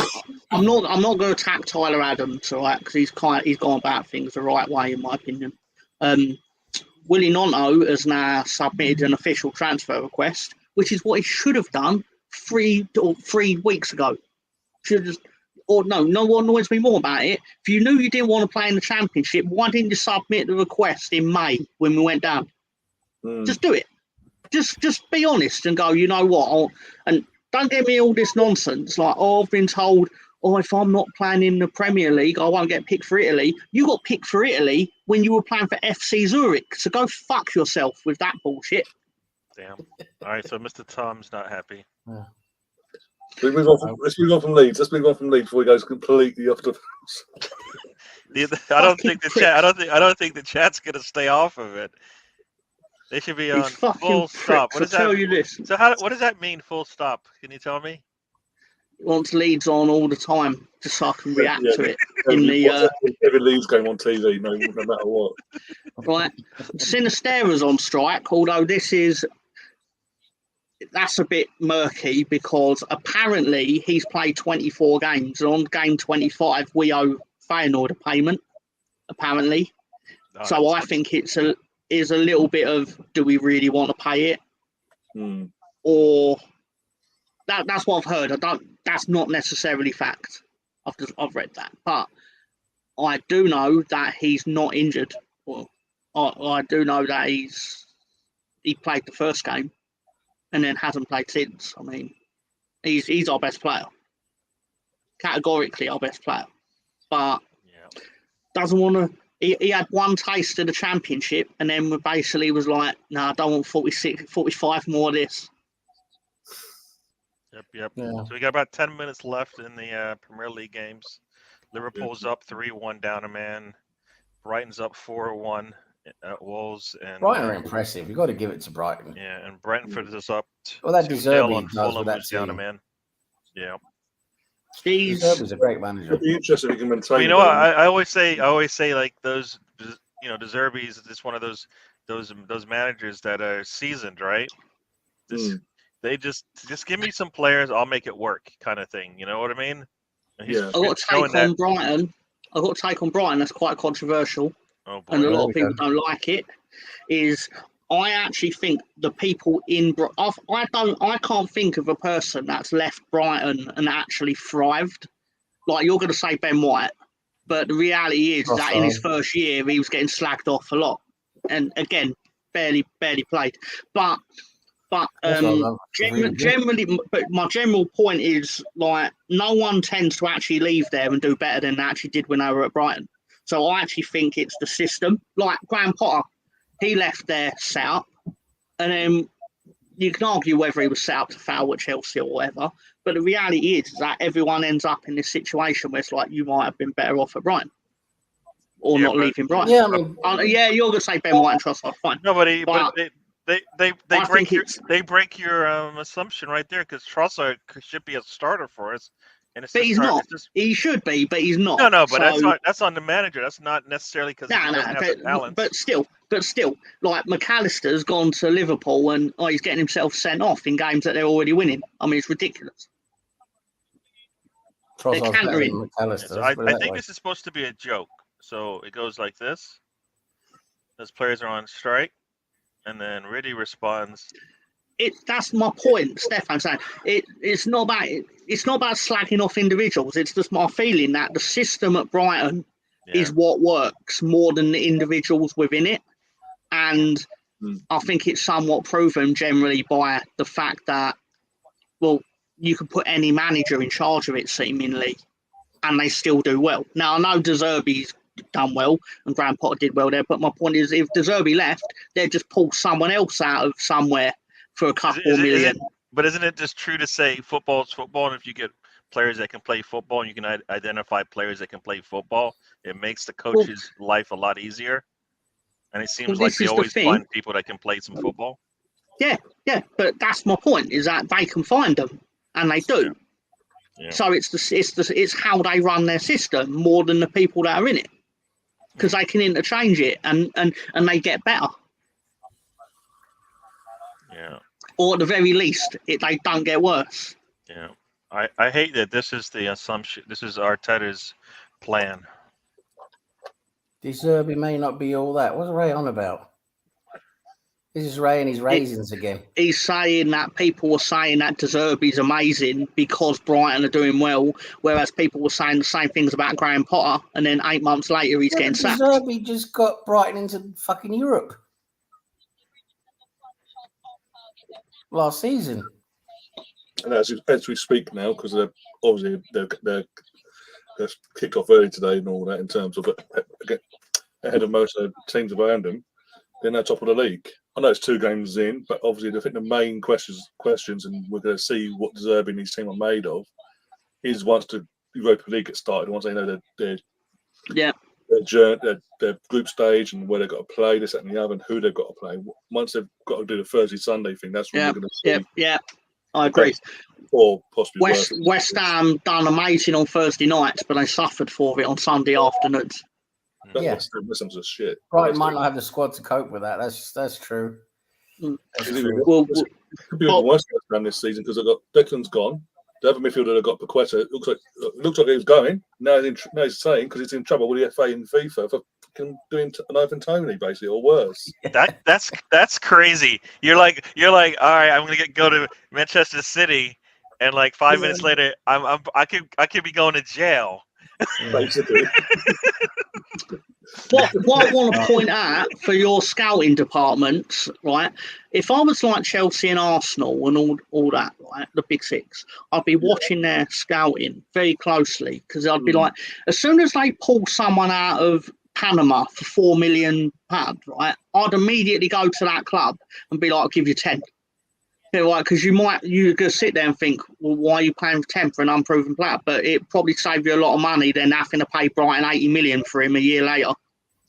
I'm not going to attack Tyler Adams, right? Because he's gone about things the right way, in my opinion. Willie Nonto has now submitted an official transfer request, which is what he should have done 3 weeks ago. No one annoys me more about it. If you knew you didn't want to play in the Championship, why didn't you submit the request in May when we went down? Just do it. Just be honest and go, you know what? And don't give me all this nonsense like, I've been told, if I'm not playing in the Premier League, I won't get picked for Italy. You got picked for Italy when you were playing for FC Zurich. So go fuck yourself with that bullshit. Damn. All right, so Mr. Tom's not happy. Yeah. Let's move on from Leeds. Let's move on from Leeds before he goes completely off the. I don't think the chat's gonna stay off of it. They should be on full stop. What does tell you this. So what does that mean? Full stop? Can you tell me? He wants Leeds on all the time, just so I can react to it. Every Leeds game on TV, no matter what. Right, Sinistera's on strike. Although that's a bit murky because apparently he's played 24 games, and on game 25 we owe Feyenoord a payment. Apparently, so I think is a little bit of, do we really want to pay it, or that's what I've heard. That's not necessarily fact. I've read that, but I do know that he's not injured. Well, I do know that he played the first game and then hasn't played since. I mean, he's our best player, categorically our best player, but doesn't want to. He had one taste of the Championship and then basically was like, no, I don't want 45 more of this. Yep. Yeah. So we got about 10 minutes left in the Premier League games. Liverpool's up 3-1 down a man. Brighton's up 4-1 at Wolves. And Brighton are impressive. You've got to give it to Brighton. Yeah, and Brentford is up. Well, that deserves on Fulham down a man. Yeah. He's a great manager. It'd be interesting if he can maintain. You know what? I always say like those. De Zerbi's is just one of those those managers that are seasoned, right? They just give me some players, I'll make it work, kind of thing. You know what I mean? And he's Yeah. I got to take on Brighton. I got to take on Brighton. That's quite controversial, Oh boy. and a lot of people don't like it. Is I actually think the people in I can't think of a person that's left Brighton and actually thrived. Like, you're going to say Ben White, but the reality is that in his first year he was getting slagged off a lot, and again, barely played. But generally, but my general point is, like, no one tends to actually leave there and do better than they actually did when they were at Brighton. So I actually think it's the system. Like Graham Potter, he left there set up, and then you can argue whether he was set up to fail at Chelsea or whatever. But the reality is that everyone ends up in this situation where it's like, you might have been better off at Brighton or not leaving Brighton. Yeah, I mean, you're going to say Ben White and Trossard, fine. Nobody, but they break your assumption right there, because Trossard should be a starter for us, and it's but he's not. He should be, but he's not. No, but that's on the manager. That's not necessarily because he doesn't have the talent. But still, like, McAllister's gone to Liverpool and he's getting himself sent off in games that they're already winning. I mean, it's ridiculous. They're cantering. I think this is supposed to be a joke. So it goes like this: as players are on strike, and then Riddy responds. That's my point, Stefan. Saying it's not about slagging off individuals. It's just my feeling that the system at Brighton is what works more than the individuals within it, and I think it's somewhat proven generally by the fact that, well, you can put any manager in charge of it seemingly, and they still do well. Now, I know De Zerbi's done well and Graham Potter did well there, but my point is, if De Zerbi left, they'd just pull someone else out of somewhere for a couple million. But isn't it just true to say football is football, and if you get players that can play football and you can identify players that can play football, it makes the coach's life a lot easier? And it seems like they always find people that can play some football. Yeah, but that's my point, is that they can find them, and they do. Yeah. So it's how they run their system more than the people that are in it, because they can interchange it and they get better. Yeah. Or at the very least, they don't get worse. Yeah. I hate that this is the assumption. This is Arteta's plan. De Zerbi may not be all that. What's Ray on about? This is Ray and his raisins again. He's saying that people were saying that De Zerbi's amazing because Brighton are doing well, whereas people were saying the same things about Graham Potter, and then 8 months later he's getting sacked. De Zerbi just got Brighton into fucking Europe last season. And as we speak now, because they're obviously they're kicked off early today and all that, in terms of ahead of most of the teams around them, they're now top of the league. I know it's 2 games in, but obviously I think the main questions, and we're going to see what De Zerbi and his team are made of, is once the Europa League gets started, once they know their group stage and where they've got to play, this, that, and the other, and who they've got to play. Once they've got to do the Thursday Sunday thing, that's when we're going to see. Yeah, I agree. Or possibly West Ham done amazing on Thursday nights, but they suffered for it on Sunday afternoons. That's just shit. Brighton might not have the squad to cope with that. That's true. That's true. Well, it could be even worse than this season, because they've got Declan's gone. The other midfielder they've got, Paqueta. It looks like he was going. Now he's saying, because he's in trouble with the FA and FIFA for doing an Ivan Toney, basically, or worse. That's crazy. You're like, all right, I'm gonna go to Manchester City, and like 5 minutes later, I could be going to jail. Basically. What I want to point out for your scouting departments, right? If I was like Chelsea and Arsenal and all that, right, the big 6, I'd be watching their scouting very closely, because I'd be like, as soon as they pull someone out of Panama for £4 million, right, I'd immediately go to that club and be like, I'll give you 10. Right, because you could sit there and think, well, why are you paying for 10 for an unproven player? But it probably save you a lot of money than having to pay Brighton 80 million for him a year later.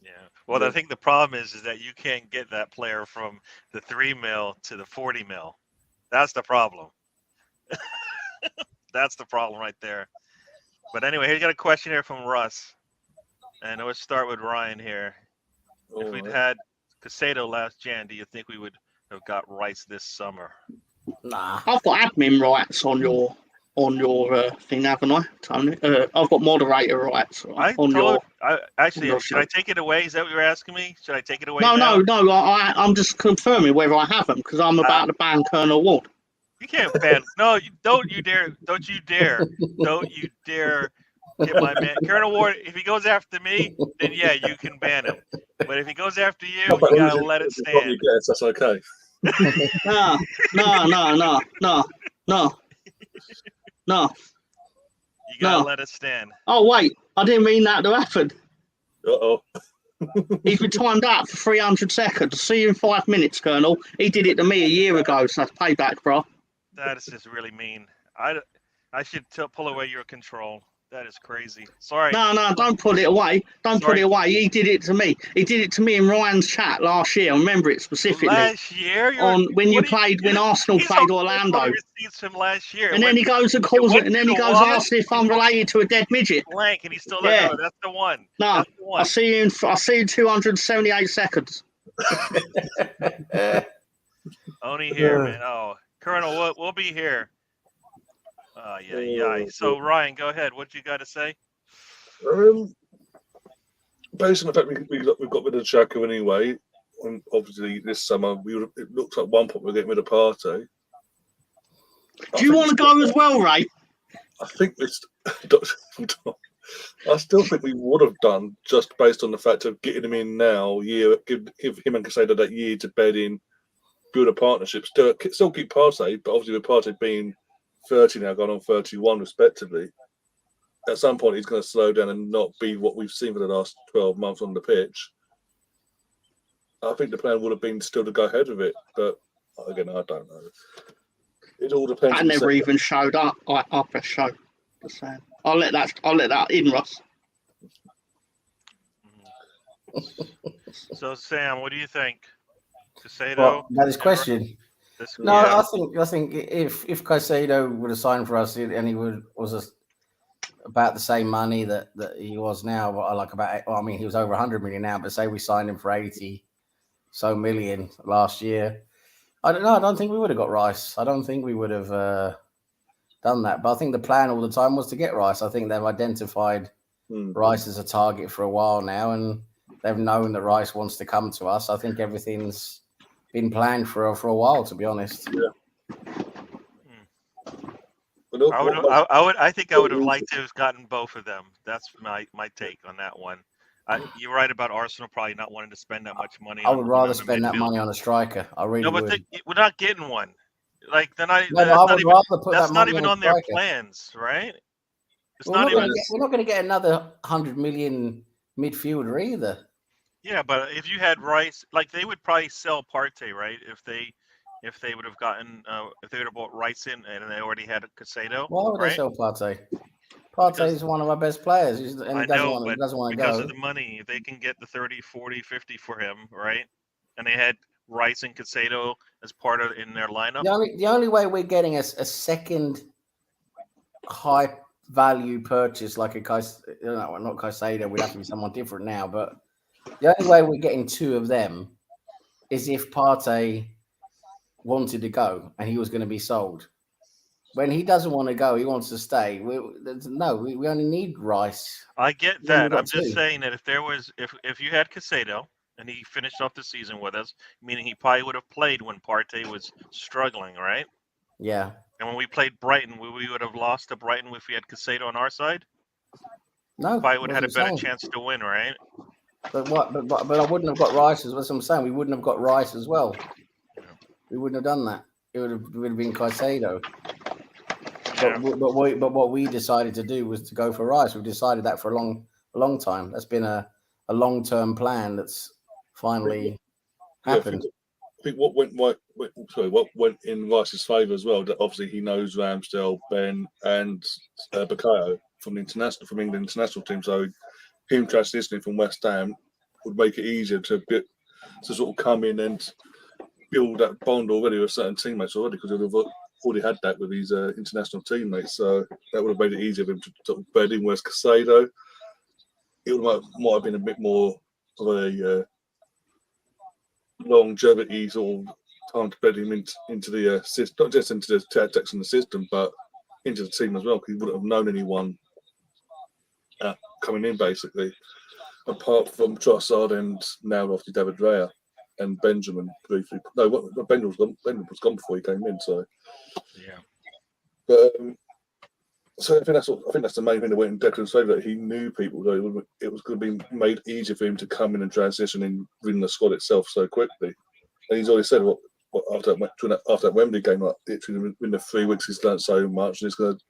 Yeah. Well, I think the problem is that you can't get that player from the 3 mil to the 40 mil. That's the problem. That's the problem right there. But anyway, here's got a question here from Russ, and let's start with Ryan here. If we'd had Casado last Jan, do you think we would have got Rice this summer? Nah. I've got admin rights on your thing, haven't I, Tony? I've got moderator rights Actually, should I take it away? Is that what you're asking me? Should I take it away now? No. I'm just confirming whether I have them because I'm about to ban Colonel Ward. You can't ban. No, don't you dare get my man Colonel Ward. If he goes after me, then yeah, you can ban him. But if he goes after you, you gotta let it stand. Yes, that's okay. No. You gotta let it stand. Oh wait, I didn't mean that to happen. Uh-oh. He's been timed out for 300 seconds. See you in 5 minutes, Colonel. He did it to me a year ago, so that's payback, bro. That is just really mean. I should pull away your control. That is crazy. Sorry. No, don't put it away. Put it away. He did it to me. He did it to me in Ryan's chat last year. I remember it specifically. Last year? When Arsenal played Orlando. Receipts from last year. And then he goes and calls it, and then he goes asking if I'm related to a dead midget. Blank, and he's still like, Yeah. no, that's the one. No, That's the one. I'll see you in 278 seconds. Only here, man. Oh, Colonel, we'll be here. Yeah. So Ryan, go ahead. What you got to say? Based on the fact we've got rid of Xhaka anyway, and obviously this summer it looked like one point we were getting rid of Partey. Do you want to go as well, Ray? I think this. I still think we would have done just based on the fact of getting him in now. Give him and Casado that year to bed in, build a partnership. Still keep Partey, but obviously with Partey being 30 now, gone on 31 respectively, at some point he's going to slow down and not be what we've seen for the last 12 months on the pitch. I think the plan would have been still to go ahead with it, but again, I don't know. It all depends. I never even showed up. I press show. Just saying. I'll let that in, Ross. So Sam, what do you think? Casado? Well, that is question. No, Yeah. I think if Casado would have signed for us and he was about the same money that he was now, he was over 100 million now, but say we signed him for 80 so million last year, I don't think we would have got Rice. I don't think we would have done that. But I think the plan all the time was to get Rice. I think they've identified Rice as a target for a while now, and they've known that Rice wants to come to us. I think everything's been planned for a while, to be honest. Yeah. I think I would have liked to have gotten both of them. That's my take on that one. You're right about Arsenal probably not wanting to spend that much money. I would rather spend that money on a striker. I really would. We're not getting one. Like they're not. That's not even on their plans, right? We're not going to get another 100 million midfielder either. Yeah, but if you had Rice, like they would probably sell Partey, right? If they would have gotten, if they would have bought Rice in and they already had a Casado. Why would they sell Partey? Partey is one of our best players, and he doesn't want to go. Because of the money, if they can get the 30, 40, 50 for him, right? And they had Rice and Casado as part of in their lineup. The only way we're getting a second high value purchase like not Casado, would have to be someone different now, but the only way we're getting two of them is if Partey wanted to go and he was going to be sold. When he doesn't want to go, he wants to stay. We only need Rice. I get that. I'm just saying that if you had Casado and he finished off the season with us, meaning he probably would have played when Partey was struggling, right? Yeah. And when we played Brighton, we would have lost to Brighton if we had Casado on our side. No, probably would have had a better chance to win, right? But I wouldn't have got Rice as well. That's what I'm saying. We wouldn't have got Rice as well. We wouldn't have done that. It would have been Caicedo. Yeah. But what we decided to do was to go for Rice. We've decided that for a long time. That's been a long-term plan that's finally happened. I think what went in Rice's favour as well. That obviously he knows Ramsdale, Ben, and Bukayo from the England international team. So him transitioning from West Ham would make it easier to sort of come in and build that bond already with certain teammates already, because he would have already had that with his international teammates. So that would have made it easier for him to sort of bed in. Whereas Casado, it might have been a bit more of a longevity sort of time to bed him into the system, not just into the tactics in the system, but into the team as well, because he wouldn't have known anyone coming in, basically, apart from Trossard and now obviously David Raya and Benjamin briefly. No, Benjamin was gone before he came in, so Yeah. But so I think that's the main thing that went in Declan's favour, that he knew people, though it was going to be made easier for him to come in and transition and win the squad itself so quickly. And he's already said after that Wembley game, like literally in the 3 weeks he's learned so much, and he's going to.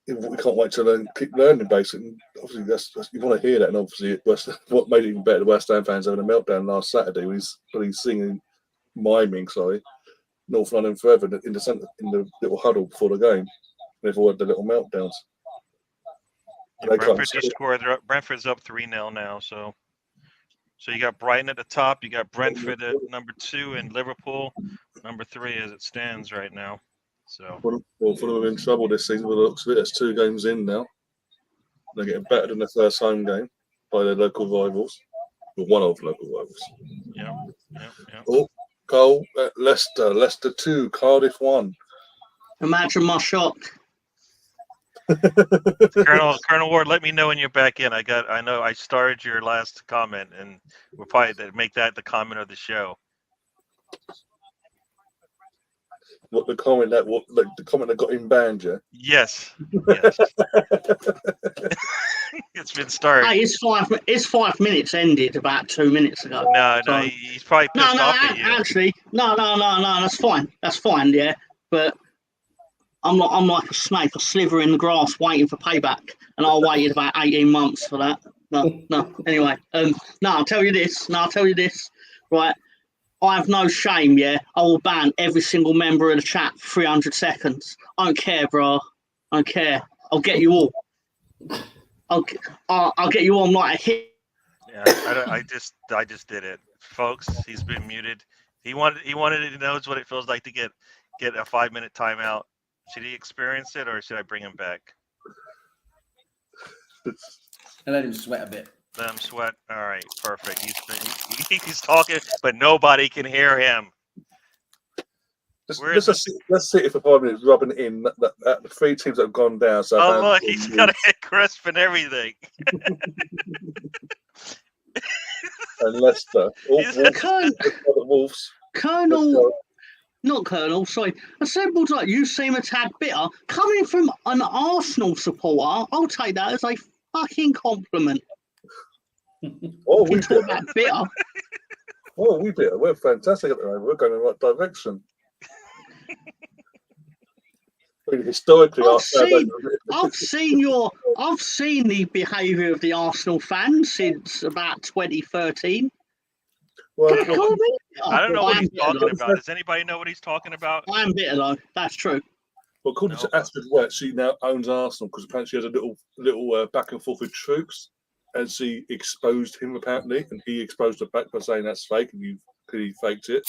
We can't wait to keep learning, basically. Obviously, that's you want to hear that, and obviously, what made it even better, the West Ham fans having a meltdown last Saturday when he's singing, miming, North London Forever in the centre, in the little huddle before the game. They've all had the little meltdowns. Yeah, Brentford just scored. Brentford's up 3-0 now. So you got Brighton at the top. You got Brentford at number 2, and Liverpool number 3 as it stands right now. So Fulham are in trouble this season. By the looks of it, there's 2 games in now. They're getting battered in the first home game by their local rivals, or one of the local rivals. Yeah. Oh, goal at Leicester. Leicester 2, Cardiff 1. Imagine my shock. Colonel Ward, let me know when you're back in. I know I started your last comment, and we'll probably make that the comment of the show. What the comment that got him banned, yeah? Yes. It's been started. Hey, it's 5 minutes ended about 2 minutes ago. No, so. he's probably pissed off at you. Actually, no, that's fine, yeah. But I'm like a snake, a sliver in the grass waiting for payback, and I waited about 18 months for that. No. Anyway, I'll tell you this, right? I have no shame, yeah. I will ban every single member of the chat for 300 seconds. I don't care, bro. I don't care. I'll get you all. I'll get you all like a hit. Yeah, I just did it, folks. He's been muted. He wanted to know what it feels like to get a 5-minute timeout. Should he experience it, or should I bring him back? And let him sweat a bit. Let him sweat. All right, perfect. He's talking, but nobody can hear him. Let's see if for 5 minutes rubbing it in that the 3 teams that have gone down. So look, he's got a head crisp and everything. And Leicester. Wolves. Colonel. Not Colonel, sorry. Assembled like you seem a tad bitter. Coming from an Arsenal supporter, I'll take that as a fucking compliment. Oh, we bitter. Oh, we bitter. We're fantastic at the moment. We're going in the right direction. Historically, I've seen the behaviour of the Arsenal fans since about 2013. Well, I don't know what he's talking about. Does anybody know what he's talking about? I am bitter though. That's true. Well, according to Astrid Wet, she now owns Arsenal because apparently she has a little back and forth with Troops, and she exposed him apparently, and he exposed her back by saying that's fake, and he faked it.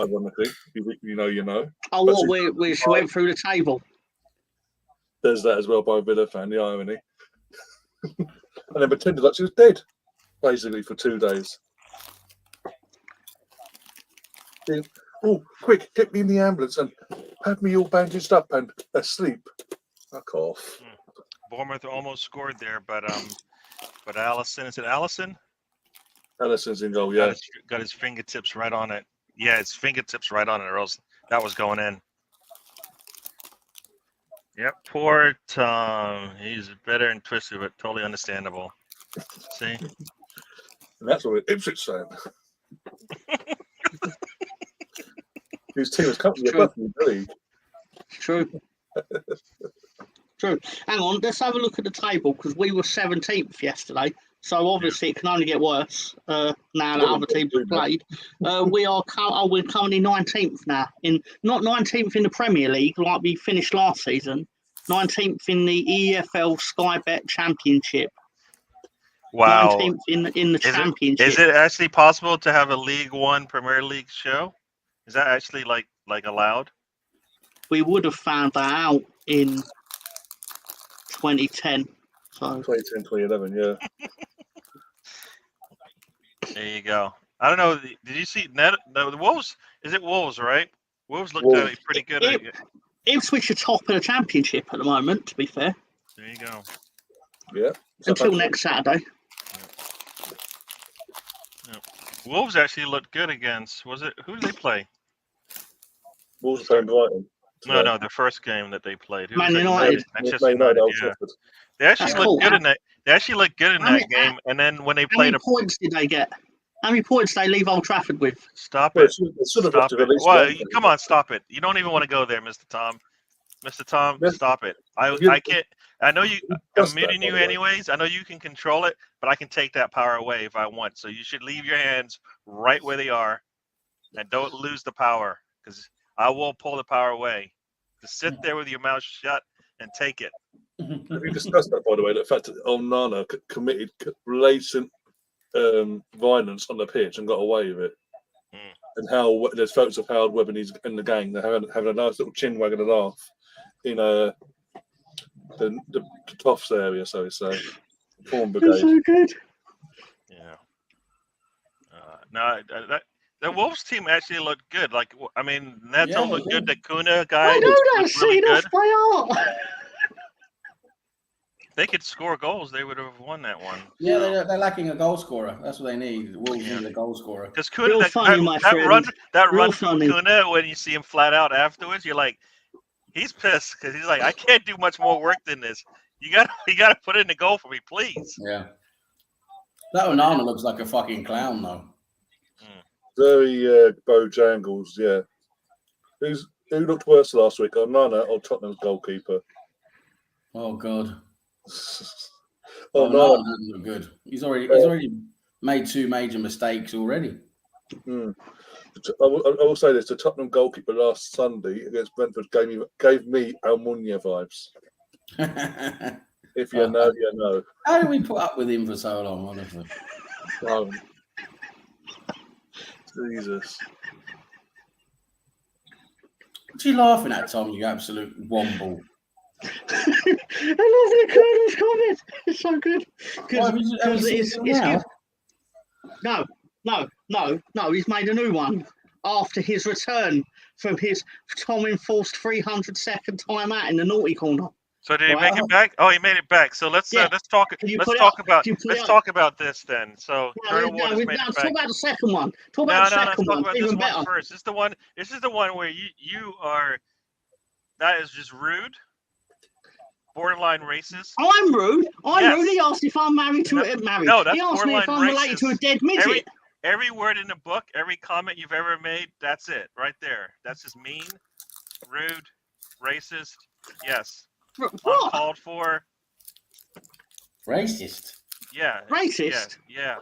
Ironically, you know. Oh, what? She went through the table. There's that as well by a Villa fan. The irony, and then pretended like she was dead, basically for 2 days. Oh, quick, get me in the ambulance and have me all bandaged up and asleep. Fuck off. Bournemouth almost scored there, but Allison, is it Allison? Allison's in goal, yeah. Got his fingertips right on it. Yeah, his fingertips right on it, or else that was going in. Yep, poor Tom. He's bitter and twisted, but totally understandable. See? And that's what Ipswich saying. His team has come to the league. True. True. Hang on, let's have a look at the table because we were 17th yesterday. So obviously it can only get worse now that other teams have played. We're currently 19th now. Not 19th in the Premier League like we finished last season. 19th in the EFL Sky Bet Championship. Wow. 19th in the Championship. Is it actually possible to have a League One Premier League show? Is that actually like allowed? We would have found that out in 2010. So 2010, 2011, yeah. There you go. I don't know. Did you see the Wolves? Is it Wolves, right? Wolves looked Wolves. pretty good. Ipswich are top of the championship at the moment, to be fair. There you go. Yeah. Until next Saturday. Wolves actually looked good against. Was it who did they play? Wolves are playing Brighton. No, the first game that they played. Who Man was it? United. Manchester United. Old Yeah. Trafford. They actually That's looked cool, good huh? in that. They actually looked good in How that many- game. And then when they How played many points did they get? How many points did they leave Old Trafford with? Stop Well, it. it should have Stop lifted it. at least Well, one. come on, stop it. You don't even want to go there, Mr. Tom. Mr. Tom, Yes. stop it. I can't. I know you. I'm Just that, muting by you the way. anyways. I know you can control it, but I can take that power away if I want. So you should leave your hands right where they are, and don't lose the power, because I will pull the power away. Just sit there with your mouth shut and take it. Have you discussed that, by the way? The fact that Onana committed blatant violence on the pitch and got away with it, and how there's photos of Howard Webb and he's in the gang. They're having a nice little chin wag and a laugh in the Toffs area, so to say. Form Brigade. so good. Yeah. No, the Wolves team actually looked good. Like, I mean, Neto Yeah, looked yeah. good. The Kuna guy I know that, looked really Cena. good. They are. They could score goals. They would have won that one. Yeah, they're lacking a goal scorer. That's what they need. Wolves need a goal scorer. Because Kuna, Real funny, my friend. that Real run from funny. Kuna, when you see him flat out afterwards, you're like, he's pissed because he's like, I can't do much more work than this. You gotta put in the goal for me, please. Yeah. That Onana looks like a fucking clown, though. Very Bojangles, yeah. Who looked worse last week, Onana or Tottenham's goalkeeper? Oh god. Oh Onana no! doesn't look good. He's already made 2 major mistakes already. I will say this: the Tottenham goalkeeper last Sunday against Brentford gave me Almunia vibes. If you know, you know. How did we put up with him for so long, honestly? Oh, Jesus. What are you laughing at, Tom, you absolute womble? I love the Colonel's comment. It's so good. Why have you seen Because him now? No. He's made a new one after his return from his Tom enforced 300-second timeout in the naughty corner. So did he make it back? Oh, he made it back. So let's talk about this then. So Colonel Waters made it back. Talk about the second one. No, let's talk about this one first. This is the one where you are. That is just rude. Borderline racist. I'm rude. Yes. Rude. He asked if I'm married to a married. No, that's he asked me if I'm borderline related to a racist. dead midget. Every word in the book, every comment you've ever made, that's it, right there. That's just mean, rude, racist. Yes. What? Uncalled for. Racist? Yeah. Racist? Yeah.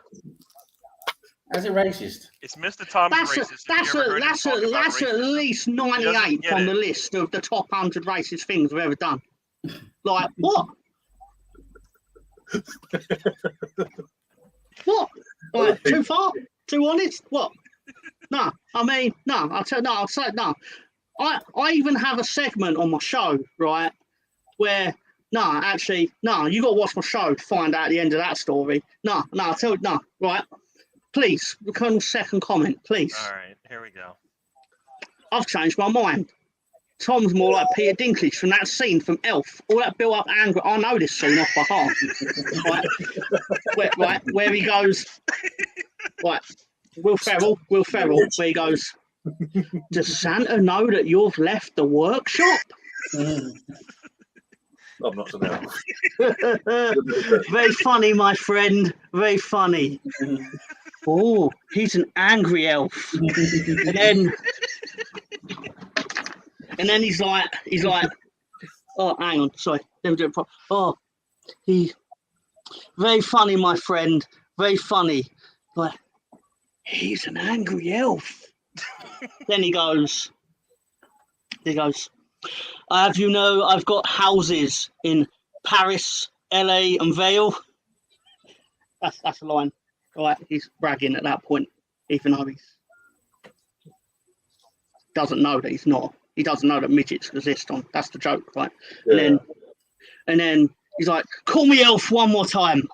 How's it racist? It's Mr. Tom's racist. That's at least 98 on the list of the top 100 racist things we've ever done. Like, what? What? Like, too far? Too honest? What? No, I mean, no. I'll say no. I even have a segment on my show, right, where you got to watch my show to find out the end of that story. I'll tell you, right. Please, the Colonel's second comment, please. All right, here we go. I've changed my mind. Tom's more like Peter Dinklage from that scene from Elf. All that built-up anger. I know this scene off by heart. right, where he goes. Right, Will Ferrell. Where he goes. Does Santa know that you've left the workshop? I'm not to know. Very funny, my friend. Very funny. Oh, he's an angry elf. And then he's like, oh, hang on, sorry. Let me do it. Oh, very funny, my friend. Very funny. Like, he's an angry elf. Then he goes, I've got houses in Paris, LA, and Vale. That's a line. Right, he's bragging at that point, even though he doesn't know that he's not. He doesn't know that midgets exist. That's the joke, right? Yeah. And then he's like, "Call me elf one more time."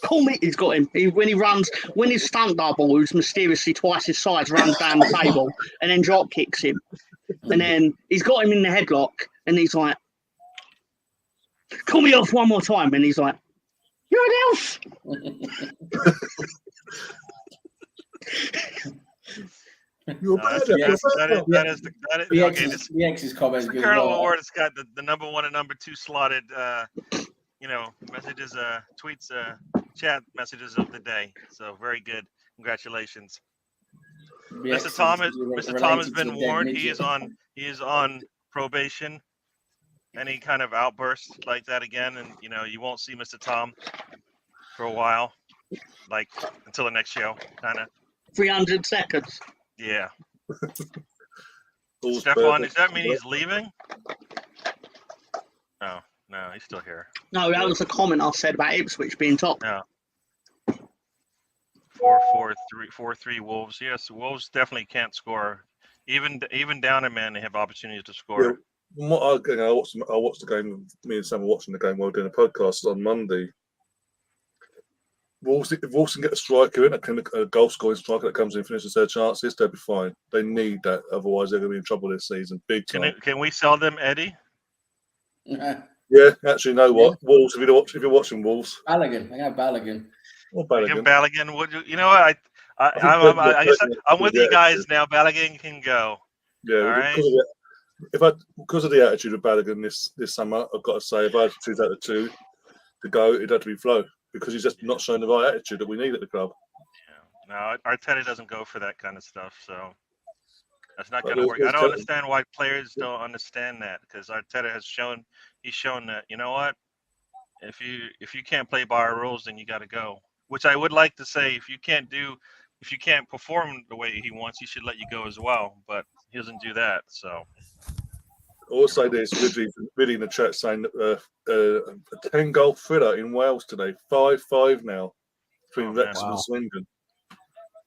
Call me. He's got him. When his stunt double, who's mysteriously twice his size, runs down the table and then drop kicks him. And then he's got him in the headlock and he's like, call me off one more time. And he's like, you're an elf. You're bad at it. That is okay. This The X's comments. good as Colonel well. Award has got the number 1 and number 2 slotted, messages, tweets, chat messages of the day. So very good. Congratulations. The Mr. X's Tom has related been to dead warned. midget. He is on probation. Any kind of outburst like that again, and you won't see Mr. Tom for a while, like until the next show, kind of. 300 seconds. Yeah. All's Stefan, perfect. does that mean he's leaving? No, he's still here. No, that was a comment I said about Ipswich being top. No. 4-4-3 Wolves. Yes, Wolves definitely can't score. Even down a man, they have opportunities to score. Yeah. From what I watched the game. Me and Sam were watching the game while doing a podcast on Monday. If Wolves can get a striker in, a goal scoring striker that comes in and finishes their chances, they'll be fine. They need that, otherwise they're going to be in trouble this season, big time. Can we sell them, Eddie? Yeah, actually, you know what? Yeah. Wolves. If you're watching Wolves, Balogun. I got Balogun. or Balogun. Balogun. You know what? I guess I'm with you guys now. Balogun can go. Yeah, all right. Because of the attitude of Balogun this summer, I've got to say, if I had to choose out of two to go, it'd have to be Flo, because he's just not showing the right attitude that we need at the club. Yeah. No, Arteta doesn't go for that kind of stuff, so that's not going to work. I don't understand why players don't understand that, because Arteta has shown that, you know what, if you can't play by our rules, then you got to go. Which I would like to say, if you can't perform the way he wants, he should let you go as well. But he doesn't do that. So. Also, this Viddy in the chat saying a 10-goal thriller in Wales today, 5-5 now between Wrexham and Swindon.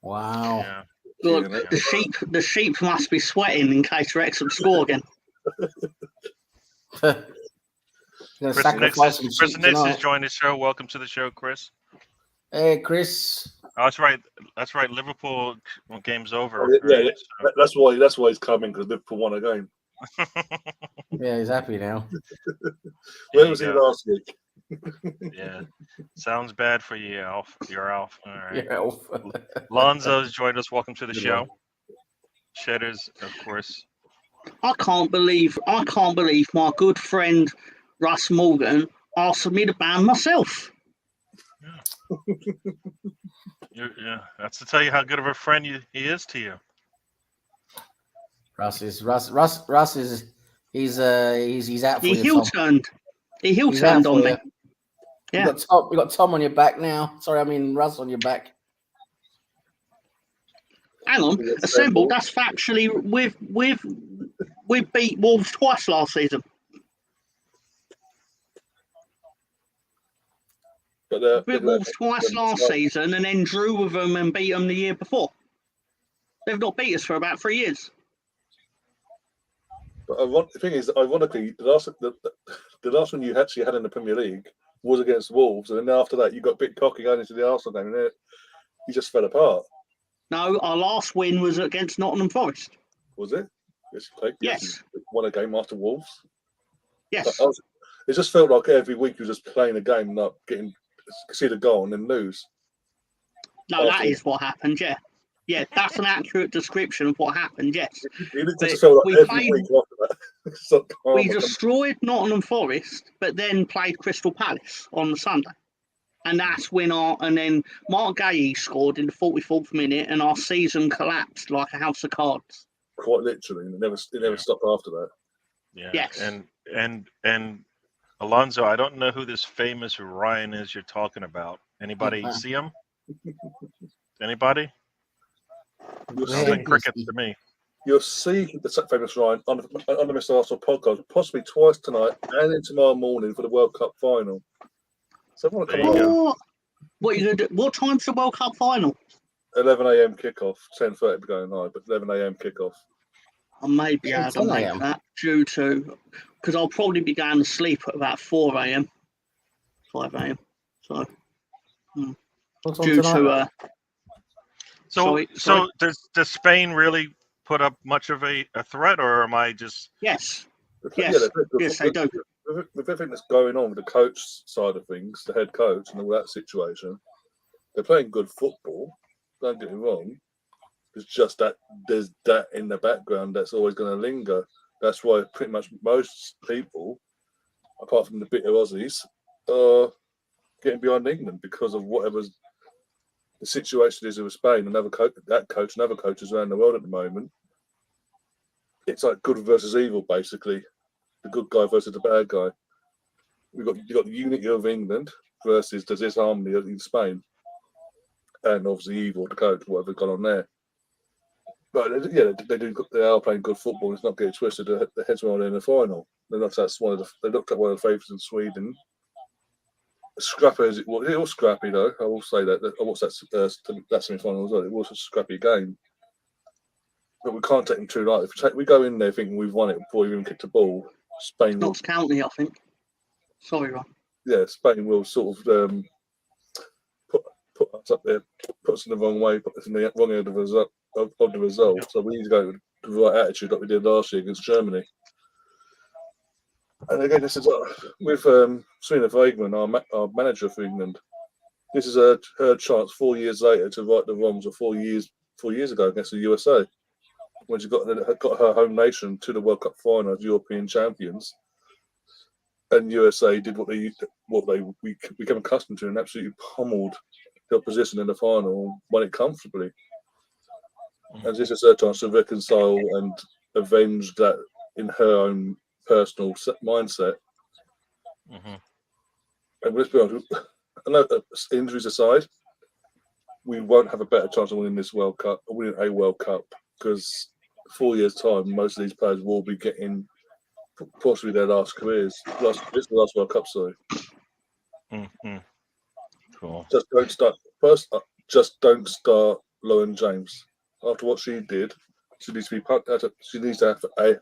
Wow. Yeah. Look, the sheep must be sweating in case Wrexham score again. Chris Nix has joined the show. Welcome to the show, Chris. Hey, Chris. Oh, that's right. Liverpool game's over. Yeah, that's why he's coming, because Liverpool won a game. Yeah, he's happy now. Where was he last week? Yeah, sounds bad for you, Alf. You're Alf. All right. Yeah, Alf. Lonzo's joined us. Welcome to the show. Shedders, of course. I can't believe my good friend Russ Morgan asked me to ban myself. Yeah, that's to tell you how good of a friend he is to you. Russ is he's out for He you. heel turned. He heel turned on me. Yeah. We got Tom on your back now. Sorry, I mean Russ on your back. Hang on, assemble. That's factually we beat Wolves twice last season. But we beat Wolves twice last season, and then drew with them and beat them the year before. They've not beat us for about 3 years. But the thing is, ironically, the last one you actually had in the Premier League was against Wolves, and then after that you got a bit cocky going into the Arsenal game, and you just fell apart. No, our last win was against Nottingham Forest. Was it? Yes. You won a game after Wolves. Yes. It just felt like every week you were just playing a game, not getting see the goal and then lose. No, that is what happened. Yeah. Yeah, that's an accurate description of what happened, yes. It just felt like every week after that. We destroyed Nottingham Forest, but then played Crystal Palace on the Sunday. And that's when then Mark Gahey scored in the 44th minute, and our season collapsed like a house of cards. Quite literally, and it never stopped after that. Yeah. Yes. And Alonzo, I don't know who this famous Ryan is you're talking about. Anybody see him? Anybody? Sounds like crickets to me. You'll see the famous Ryan on the Mr. Arsenal podcast, possibly twice tonight and then tomorrow morning for the World Cup final. So I want to come on. What are you going to do? What time's the World Cup final? 11 a.m. kickoff, 10:30 going live, but 11 a.m. kickoff. I may be able to make that due to, because I'll probably be going to sleep at about 4 a.m., 5 a.m. So What's on due tonight? to So sorry. does Spain really put up much of a threat, or am I just? Yes, Yeah, yes, yes, they do. With everything that's going on with the coach side of things, the head coach and all that situation, they're playing good football. Don't get me wrong. It's just that there's that in the background that's always going to linger. That's why pretty much most people, apart from the bitter Aussies, are getting behind England because of whatever's the situation is with Spain. Another coach, and other coaches around the world at the moment. It's like good versus evil, basically. The good guy versus the bad guy. You got the unity of England versus the disharmony in Spain, and obviously evil, the coach, whatever's gone on there. But yeah, they are playing good football. It's not getting twisted. The heads were on in the final. They looked at one of the favourites in Sweden. Scrappy as it was, scrappy though. I will say that. I watched that semi-final as well. It was a scrappy game, but we can't take them too lightly. If we go in there thinking we've won it before we even kicked the ball, Spain will. Notts County, I think. Sorry, Ron. Yeah, Spain will sort of put us up there, put us in the wrong way, put us in the wrong end of the result. So we need to go with the right attitude like we did last year against Germany. And again, this is with Serena Weigman, our manager for England. This is her chance 4 years later to right the wrongs of 4 years ago against the USA, when she got her home nation to the World Cup final as European champions. And USA did what we became accustomed to and absolutely pummeled the opposition in the final, won it comfortably. And this is her chance to reconcile and avenge that in her own personal mindset. Mm-hmm. And let's be honest, I know injuries aside, we won't have a better chance of winning a World Cup because 4 years' time, most of these players will be getting possibly their last careers. This is the last World Cup, sorry. Mm-hmm. Cool. Just don't start Lauren James. After what she did, she needs to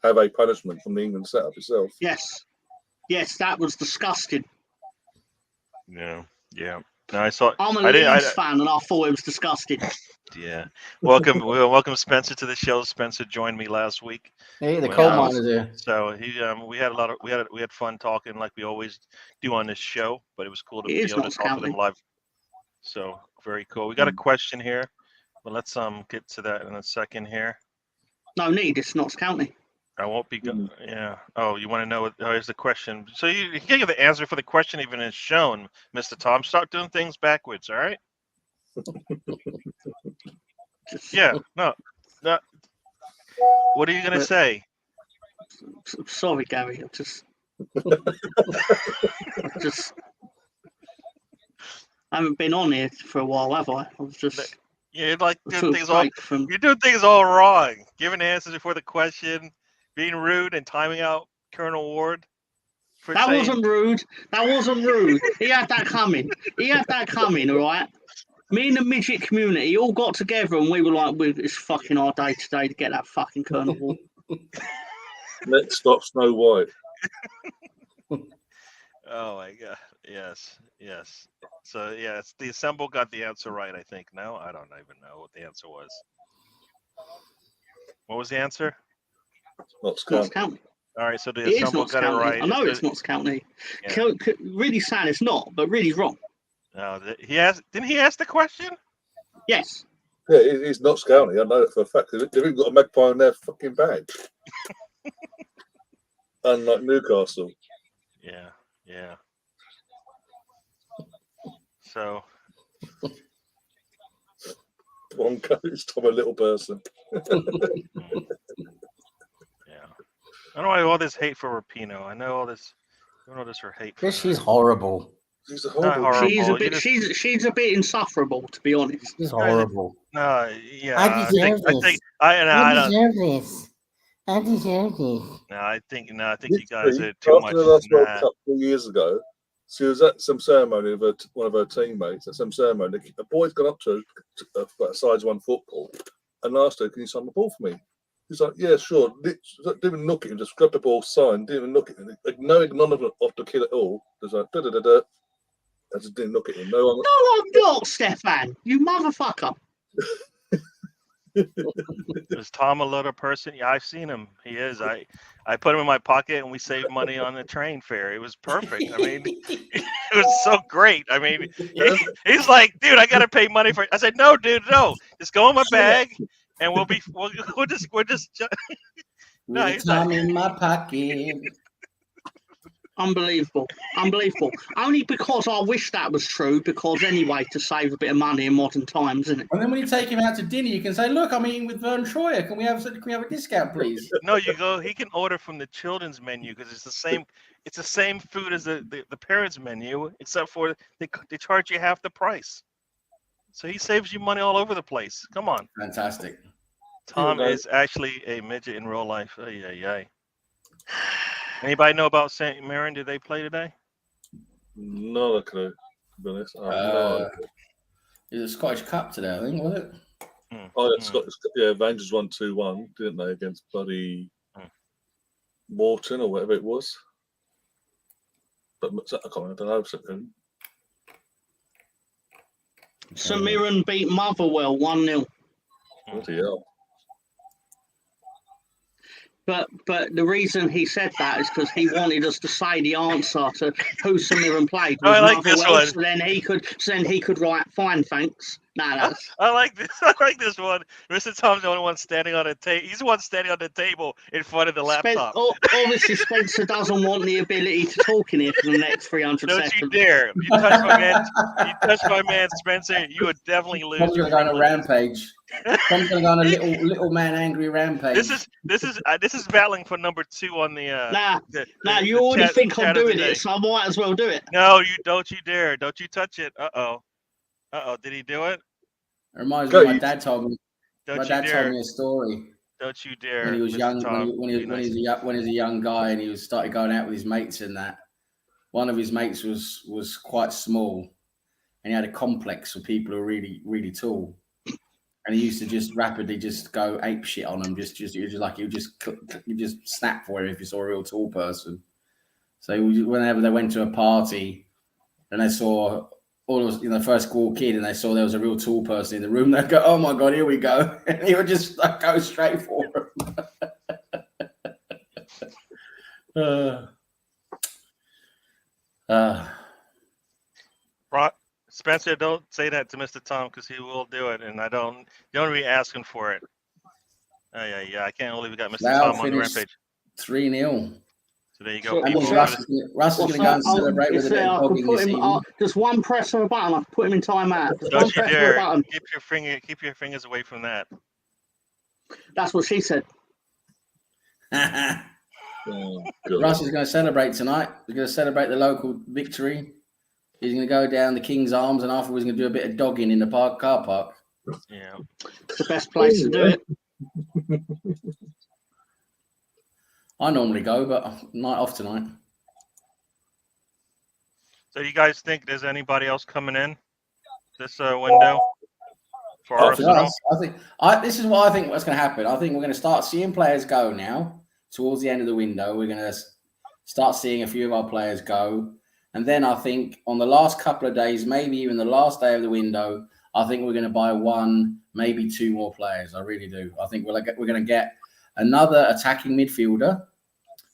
have a punishment from the England setup itself. Yes, that was disgusting. Yeah. No, I saw. I'm a Leeds fan, and I thought it was disgusting. Yeah. Welcome Spencer to the show. Spencer joined me last week. Hey, the coal miners here. So we had fun talking like we always do on this show, but it was cool to be able to talk to them live. So very cool. We got a question here, but let's get to that in a second here. No need. It's Notts County. I won't be. Yeah. Oh, you want to know? Here's the question. So you can give the answer for the question even is shown, Mr. Tom. Start doing things backwards. All right. Yeah. No. What are you gonna say? Sorry, Gary. I haven't been on here for a while, have I? I was just. You're like doing things all. You're doing things all wrong. Giving answers before the question, being rude, and timing out Colonel Ward. Wasn't rude. That wasn't rude. He had that coming. All right. Me and the midget community all got together and we were like, it's fucking our day today to get that fucking Colonel Ward. Let's stop Snow White. Oh my God. Yes. So the Assemble got the answer right, I think. No, I don't even know what the answer was. What was the answer? Notts County. All right, so the Assemble got it right. I know it's Notts County. Yeah. Really sad it's not, but really wrong. No, didn't he ask the question? Yes. Yeah, it's Notts County. I know that for a fact. They've even got a magpie in their fucking bag. Unlike Newcastle. Yeah. So. One coach, I'm a little person. Yeah. I don't know all this hate for Rapinoe. I know all this. I don't know this for hate. Yes, she's horrible. She's horrible. She's a bit insufferable, to be honest. She's horrible. No, yeah. I deserve this. I deserve this. No, I think you guys are too much. After the last World Cup 4 years ago, she was at some ceremony with one of her teammates. At some ceremony, a boy's gone up to her size 1 football and asked her, "Can you sign the ball for me?" He's like, "Yeah, sure." Didn't even look at him, just grabbed the ball, signed. Didn't even look at him, knowing none of it off the kid at all. There's like da da da da. I just didn't look at him. No one. No, I'm not, Stefan. You motherfucker. Is Tom a little person? Yeah, I've seen him. He is. I put him in my pocket and we saved money on the train fare. It was perfect. I mean, it was so great. I mean, he's like, dude, I gotta pay money for it. I said, no, dude, no. Just go in my bag and we'll just no, he's Tom like, in my pocket. Unbelievable. Unbelievable. Only because I wish that was true, because anyway, to save a bit of money in modern times, isn't it? And then when you take him out to dinner, you can say, "Look, I'm eating with Vern Troyer. Can we have a discount, please?" no, you go. He can order from the children's menu because it's the same. It's the same food as the parents' menu, except for they charge you half the price. So he saves you money all over the place. Come on. Fantastic. Tom is actually a midget in real life. Ay, ay, ay. Anybody know about St. Mirren? Did they play today? Not a clue, to be honest. I have no idea. It was a Scottish Cup today, I think, was it? Oh, yeah, Rangers won 2-1, didn't they, against bloody Morton or whatever it was. But I don't know. Something. St Mirren beat Motherwell 1-0. Bloody hell. But the reason he said that is because he wanted us to say the answer to who St Mirren played. Oh, I like this one. So then he could write fine, thanks. That's I like this. I like this one. Mr. Tom's the only one standing on a table. He's the one standing on the table in front of the laptop. Obviously, Spencer doesn't want the ability to talk in here for the next 300 Don't seconds. you dare! If you touch my man, Spencer, you would definitely lose. Tom's going to go on a rampage. Tom's going to go on a little man angry rampage. This is battling for number 2 on the. You already think I'm doing it, so I might as well do it. No, you don't. You dare! Don't you touch it? Uh oh! Did he do it? It reminds me of my dad told me. My dad told me a story. Don't you dare! When he was Mr. young, Tom, when he was a young guy, and he started going out with his mates, and that one of his mates was quite small, and he had a complex for people who are really, really tall, and he used to just rapidly just go ape shit on them. You just snap for him if you saw a real tall person. So whenever they went to a party, and they saw all of the first walk in and they saw there was a real tall person in the room, they'd go, "Oh my God, here we go." And he would just go straight for him. Spencer, don't say that to Mr. Tom because he will do it, and you don't be asking for it. Yeah, I can't believe we got Mr. Tom on the rampage. 3-0. So there you go. Russ is going to go and celebrate with a bit of dogging this evening. Just one press of a button, I put him in timeout. Don't you dare. Keep your fingers away from that. That's what she said. Russ is going to celebrate tonight. He's going to celebrate the local victory. He's going to go down the King's Arms, and afterwards he's going to do a bit of dogging in the car park. Yeah. It's the best place to do it. I normally go, but night off tonight. So you guys think there's anybody else coming in this window for Arsenal? This is what I think what's going to happen. I think we're going to start seeing players go now towards the end of the window. We're going to start seeing a few of our players go. And then I think on the last couple of days, maybe even the last day of the window, I think we're going to buy 1, maybe 2 more players. I really do. I think we're going to get another attacking midfielder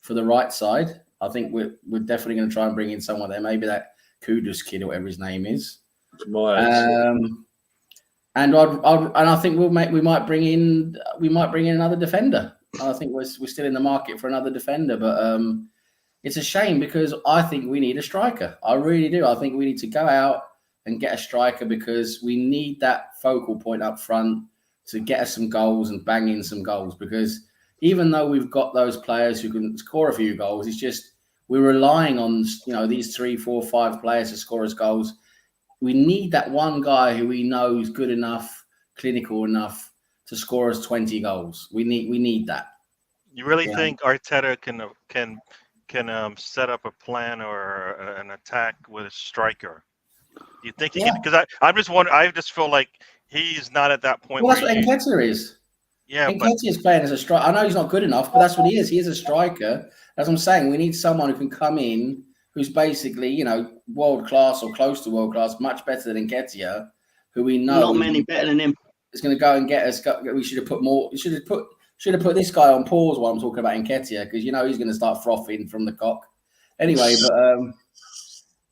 for the right side. I think we're definitely going to try and bring in someone there. Maybe that Kudus kid or whatever his name is. And I think we might bring in another defender. I think we're still in the market for another defender, but it's a shame because I think we need a striker. I really do. I think we need to go out and get a striker because we need that focal point up front to get us some goals and bang in some goals. Because even though we've got those players who can score a few goals, it's just we're relying on these 3, 4, 5 players to score us goals. We need that one guy who we know is good enough, clinical enough to score us 20 goals. We need that. You really think Arteta can set up a plan or an attack with a striker? Do you think he can? Because I'm just wondering. I just feel like he's not at that point. Well, that's what Nketiah is. Yeah, Nketiah is playing as a striker. I know he's not good enough, but that's what he is. He is a striker. As I'm saying, we need someone who can come in who's basically, you know, world class or close to world class, much better than Nketiah, who we know Not many better than him. is going to go and get us. We should have put more. Should have put this guy on pause while I'm talking about Nketiah, because you know he's going to start frothing from the cock. Anyway, but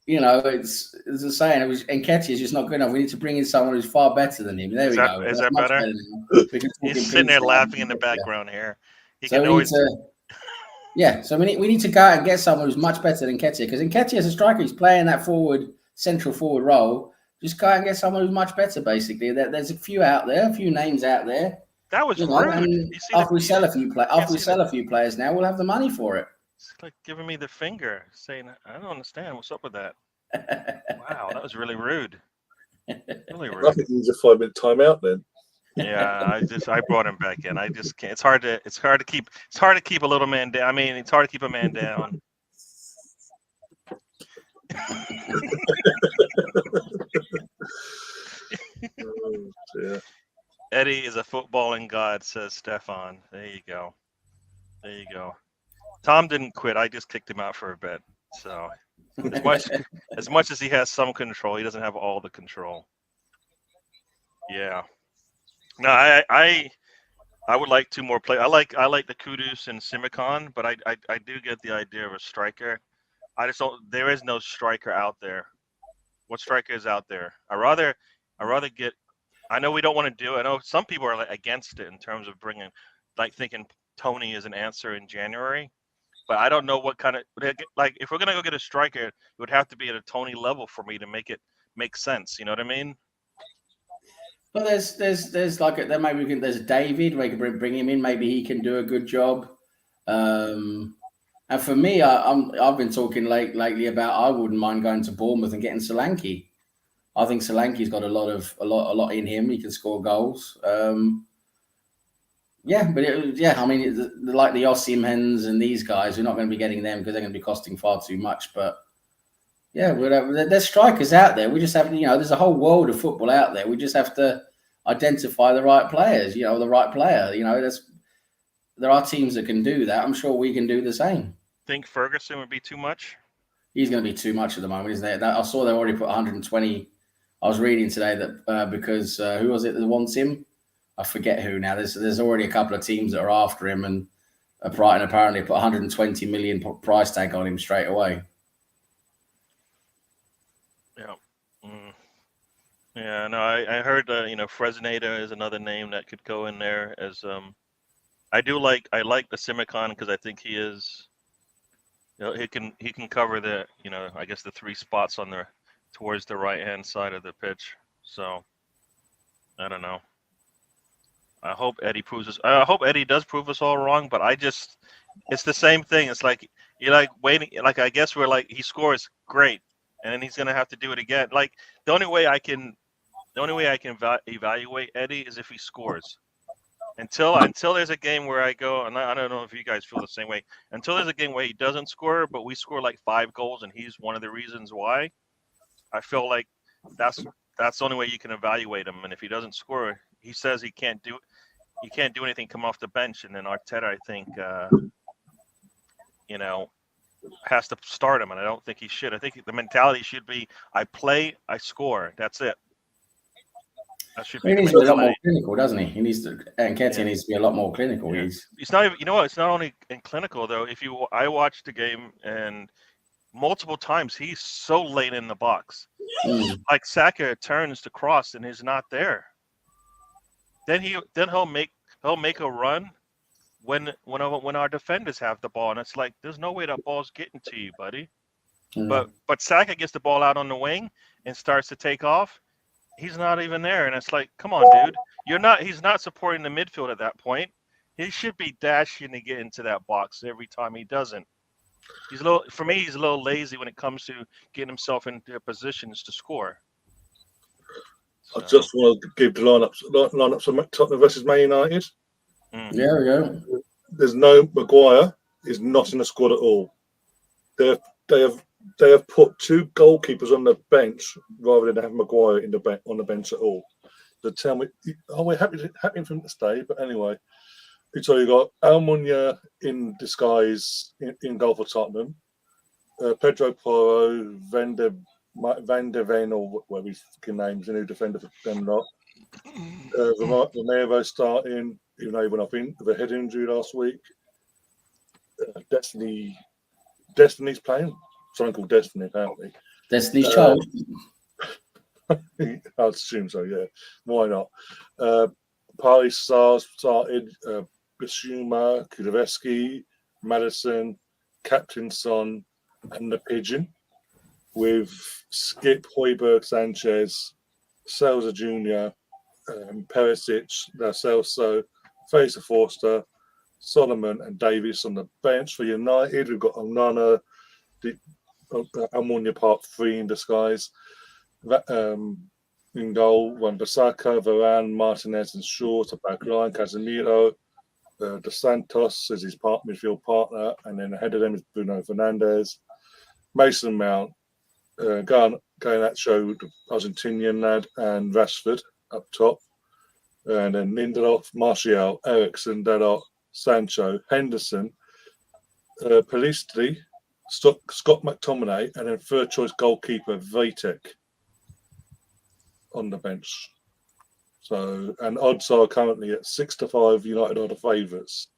you know, it's the saying. It was Nketiah is just not good enough. We need to bring in someone who's far better than him. There we go. Is That's that better? than him. He's sitting there laughing in the background here. So we need to. Yeah, so we need to go out and get someone who's much better than Nketiah, because Nketiah as a striker, he's playing that central forward role. Just go out and get someone who's much better. Basically, there's a few out there, a few names out there. That was rude. After we sell a few players, now we'll have the money for it. It's like giving me the finger, saying, "I don't understand. What's up with that?" Wow, that was really rude. Really rude. I think he needs a 5-minute timeout then. Yeah, I brought him back in. I just can't. It's hard to keep a little man down. I mean, it's hard to keep a man down. Oh, dear. Eddie is a footballing god, says Stefan. There you go. Tom didn't quit. I just kicked him out for a bit. So as much as he has some control, he doesn't have all the control. Yeah. No, I would like 2 more players. I like the Kudus and Simicon, but I do get the idea of a striker. I just don't. There is no striker out there. What striker is out there? I rather get. I know we don't want to do it. I know some people are like against it in terms of bringing, like thinking Tony is an answer in January, but I don't know what kind of, like if we're gonna go get a striker, it would have to be at a Tony level for me to make it make sense. You know what I mean? But there's like there's a David. We can bring him in. Maybe he can do a good job. And for me, I've been talking lately about I wouldn't mind going to Bournemouth and getting Solanke. I think Solanke's got a lot in him. He can score goals. I mean, like the Osimhens and these guys, we're not going to be getting them because they're going to be costing far too much. But yeah, there's strikers out there. We just have, there's a whole world of football out there. We just have to identify the right players. The right player. There are teams that can do that. I'm sure we can do the same. Think Ferguson would be too much? He's going to be too much at the moment, isn't there? I saw they already put 120. I was reading today that because who was it that wants him? I forget who now. There's already a couple of teams that are after him, and Brighton apparently put 120 million price tag on him straight away. Yeah. Yeah, no, I heard Fresneda is another name that could go in there as I like the Simicon because I think he is, he can cover the I guess the 3 spots on towards the right hand side of the pitch. So I don't know. I hope Eddie does prove us all wrong, but it's the same thing. It's like you're like waiting, like I guess we're like he scores great, and then he's gonna have to do it again. Like the only way I can evaluate Eddie is if he scores. Until there's a game where I go, and I don't know if you guys feel the same way. Until there's a game where he doesn't score, but we score like 5 goals, and he's one of the reasons why. I feel like that's the only way you can evaluate him. And if he doesn't score, he says he can't do anything, come off the bench, and then Arteta, I think, has to start him, and I don't think he should. I think the mentality should be: I play, I score. That's it. That should be. He needs to be a lot more clinical, doesn't he? He needs to, and Nketiah needs to be a lot more clinical. Yeah. He's not even. You know what? It's not only in clinical though. I watched the game and multiple times he's so late in the box. Like Saka turns to cross and he's not there. Then he'll make a run when our defenders have the ball, and it's like there's no way that ball's getting to you, buddy. But Saka gets the ball out on the wing and starts to take off. He's not even there, and it's like, come on, dude. He's not supporting the midfield at that point. He should be dashing to get into that box every time. He doesn't. He's a little lazy when it comes to getting himself into positions to score. So. I just want to give the lineups of Tottenham versus Man United. There we go. There's no Maguire is not in the squad at all. They have put 2 goalkeepers on the bench rather than have Maguire on the bench at all. So tell me, we're happy for him to stay. But anyway, so you got Almunia in disguise in goal for Tottenham. Pedro Porro, Van der Ven, or whatever his fucking name's, a new defender for them lot. Romero starting, even though he went off with a head injury last week. Destiny's playing. Something called Destiny, apparently. Destiny's Child. I'd assume so, yeah. Why not? Paris Stars started. Bissouma, Kudelevsky, Madison, Captain Son, and the Pigeon, with Skip, Hoiberg, Sanchez, Selza Jr., Perisic, Lo Celso, Fraser Forster, Solomon, and Davies on the bench for United. We've got Onana, Almunia Part 3 in disguise. In goal, Wan-Bissaka, Varane, Martinez, and Shaw to back line. Casemiro, Dos Santos as his midfield partner, and then ahead of them is Bruno Fernandes, Mason Mount, Garnacho, the Argentinian lad, and Rashford up top, and then Lindelof, Martial, Eriksen, Dalot, Sancho, Henderson, Pelistri, Scott McTominay, and then third choice goalkeeper Vitek on the bench. So, and odds are currently at 6-5. United are the favourites.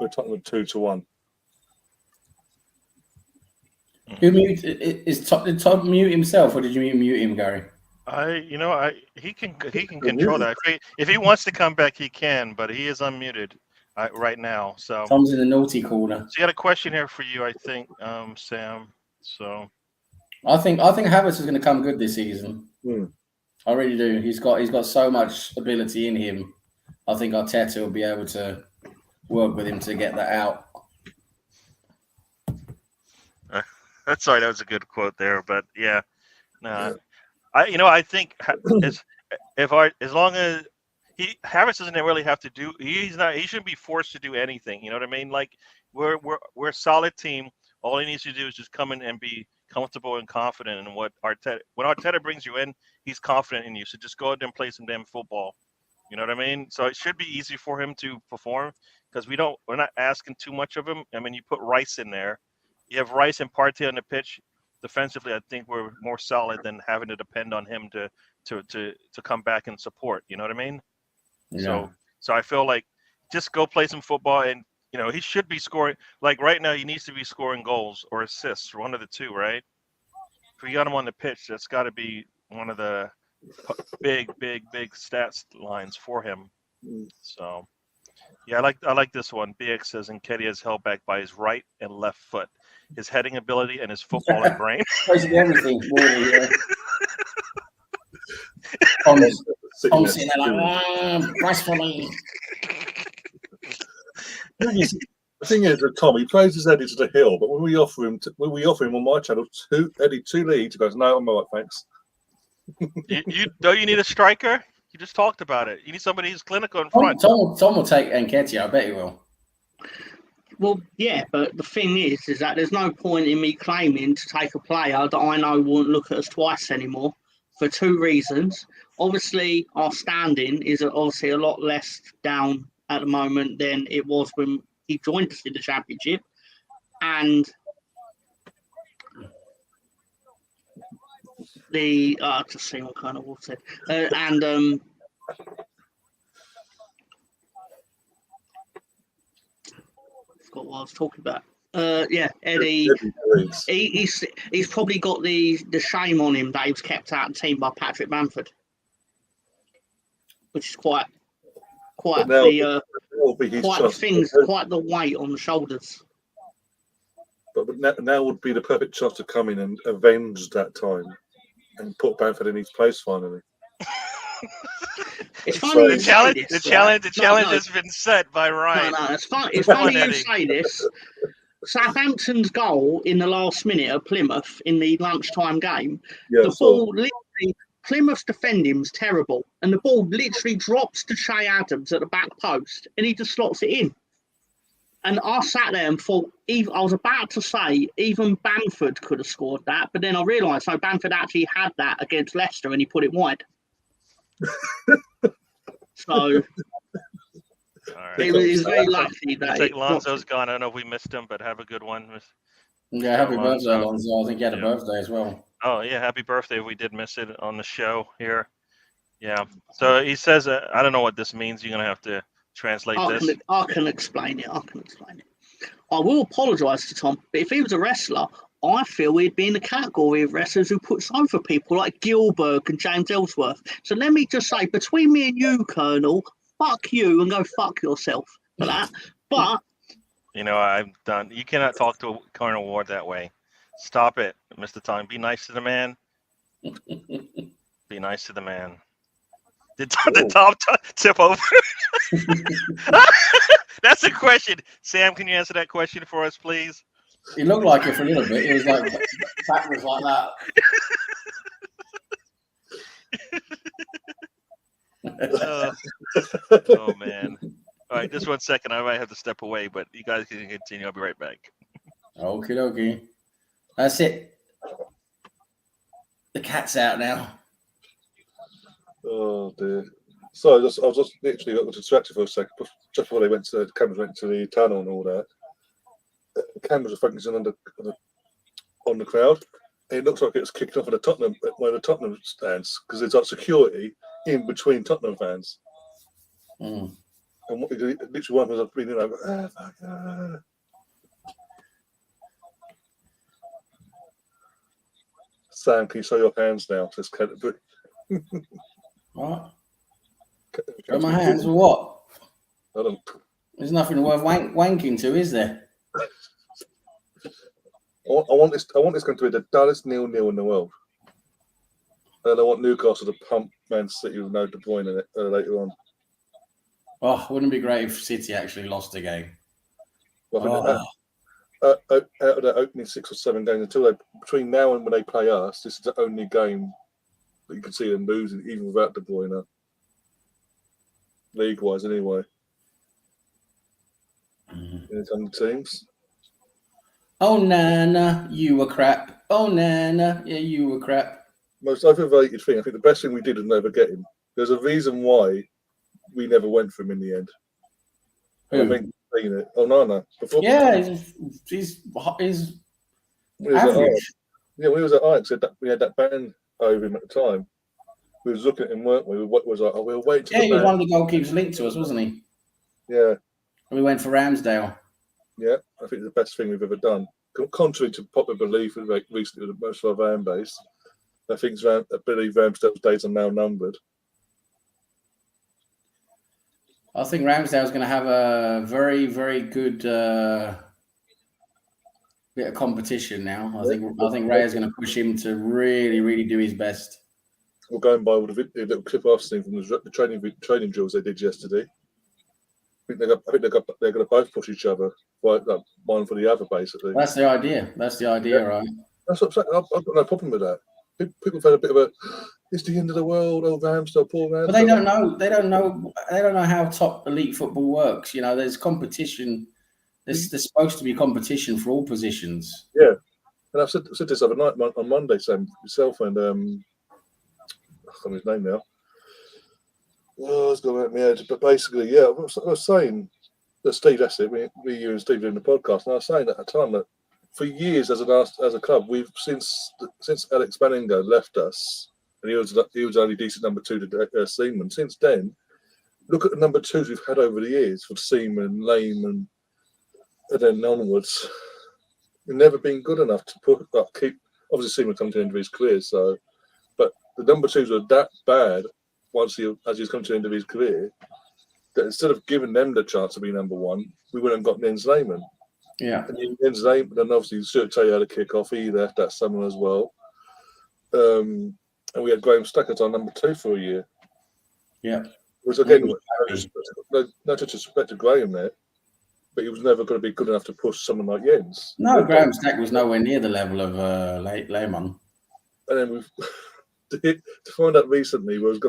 We're talking with 2-1. Who did Tom mute himself, or did you mute him, Gary? He can control that. If he wants to come back, he can, but he is unmuted right now. So Tom's in the naughty corner. So, you got a question here for you, I think, Sam. So, I think Havertz is going to come good this season. I really do. He's got so much ability in him. I think Arteta will be able to work with him to get that out. Sorry, that was a good quote there, but yeah, I think as long as Havertz doesn't really have to do, he shouldn't be forced to do anything. You know what I mean? Like we're a solid team. All he needs to do is just come in and be comfortable and confident in when Arteta brings you in, he's confident in you. So just go out there and play some damn football. You know what I mean? So it should be easy for him to perform because we're not asking too much of him. I mean, you put Rice in there. You have Rice and Partey on the pitch. Defensively, I think we're more solid than having to depend on him to come back and support. You know what I mean? Yeah. So I feel like just go play some football, and he should be scoring. Like right now, he needs to be scoring goals or assists, one of the two, right? If we got him on the pitch, that's got to be one of the big stats lines for him. So, yeah, I like this one. BX says Nketiah is held back by his right and left foot, his heading ability, and his footballing brain. Basically everything. Really, yeah. Tom's sitting there like, gracefully. The thing is with Tom, he plays his Eddie to the hill, but when we offer him on my channel Eddie 2 leads, he goes, "No, I'm all right, thanks." You need a striker? You just talked about it. You need somebody who's clinical in front. Tom will take Nketiah. I bet he will. Well, yeah, but the thing is that there's no point in me claiming to take a player that I know won't look at us twice anymore for two reasons. Obviously, our standing is obviously a lot less down at the moment than it was when he joined us in the Championship. And just see what kind of water. And forgot what I was talking about. Eddie. He's probably got the shame on him that he was kept out of the team by Patrick Bamford, which is quite the weight on the shoulders. But now would be the perfect chance to come in and avenge that time and put Bamford in his place finally. It's funny the challenge has been set by Ryan. No, it's funny you say this. Southampton's goal in the last minute of Plymouth in the lunchtime game, the ball literally, Plymouth's defending's terrible, and the ball literally drops to Che Adams at the back post, and he just slots it in. And I sat there and thought, I was about to say even Bamford could have scored that, but then I realised no, Bamford actually had that against Leicester, and he put it wide. So right. It was very lucky that Lonzo's gone. I don't know if we missed him, but have a good one. Yeah, happy birthday, So, Alonso. I think you had a yeah. birthday as well. Oh yeah, happy birthday! We did miss it on the show here. Yeah. So he says, I don't know what this means. You're gonna have to translate this. I can explain it. I will apologise to Tom, but if he was a wrestler, I feel he'd be in the category of wrestlers who puts over people like Gilbert and James Ellsworth. So let me just say, between me and you, Colonel, fuck you and go fuck yourself for that. But You know, I'm done. You cannot talk to Colonel Ward that way. Stop it, Mr. Tom. Be nice to the man. Be nice to the man. Did Tom tip over? That's a question. Sam, can you answer that question for us, please? He looked like it for a little bit. He was like backwards like that. Oh man. All right, just 1 second. I might have to step away, but you guys can continue. I'll be right back. Okie dokie. That's it. The cat's out now. Oh dear. So I was just literally got distracted for a second just before the cameras went to the tunnel and all that. The cameras were focusing on the crowd. It looks like it was kicking off at one of the Tottenham stands because there's like security in between Tottenham fans. Mm. And literally one was reading over. Sam, can you show your hands now? Says Kent. What? Show my hands for what? I don't. There's nothing worth wanking to, is there? I want this going to be the dullest 0-0 in the world. And I want Newcastle to pump Man City with no De Bruyne in it later on. Oh, wouldn't it be great if City actually lost a game? Well, out of their opening 6 or 7 games, between now and when they play us, this is the only game that you can see them losing, even without De Bruyne. League-wise, anyway. In its own teams. Oh, Nana, you were crap. Oh, Nana, yeah, you were crap. Most overrated thing, I think the best thing we did was never get him. There's a reason why we never went for him in the end. Who? I think it. Oh, Nana. Yeah, he's average. When he was at Ajax, we had that ban over him at the time. We was looking at him, weren't we? We was like, we'll wait till he was one of the goalkeepers linked to us, wasn't he? Yeah. And we went for Ramsdale. Yeah, I think it's the best thing we've ever done. Contrary to popular belief recently with most of our fan base, I believe Ramsdale's days are now numbered. I think Ramsdale's going to have a very, very good bit of competition now. I think Raya's going to push him to really, really do his best. We're going by all the little clip I've seen from the training drills they did yesterday. I think they're going to both push each other, one for the other, basically. That's the idea. Right? That's what I'm saying. I've got no problem with that. People have had a bit of a, it's the end of the world. Oh, Ramsdale, poor Ramsdale. But they don't know. They don't know how top elite football works. You know, there's competition. There's supposed to be competition for all positions. Yeah, and I've said this other night on Monday, Sam, yourself and I can't remember his name now. Oh, it's gone out of my head. But basically, yeah, I was saying that Steve, that's it. You and Steve doing the podcast, and I was saying at the time that for years as a club, we've since Alex Banningo left us, and he was only decent number 2 to Seaman. Since then, look at the number 2s we've had over the years for Seaman, Lehman, and then onwards. We've never been good enough to keep. Obviously, Seaman come to the end of his career, so but the number 2s were that bad as he's come to the end of his career that instead of giving them the chance to be number 1, we went and got Jens Lehmann. Yeah. And Jens Lehmann, and obviously Stuart Taylor had a kick off. He left that summer as well. And we had Graham Stackett on number 2 for a year. Yeah. Which again, no disrespect to Graham there, but he was never going to be good enough to push someone like Jens. No, Graham Stack was nowhere near the level of Lehmann. And then to find out recently, we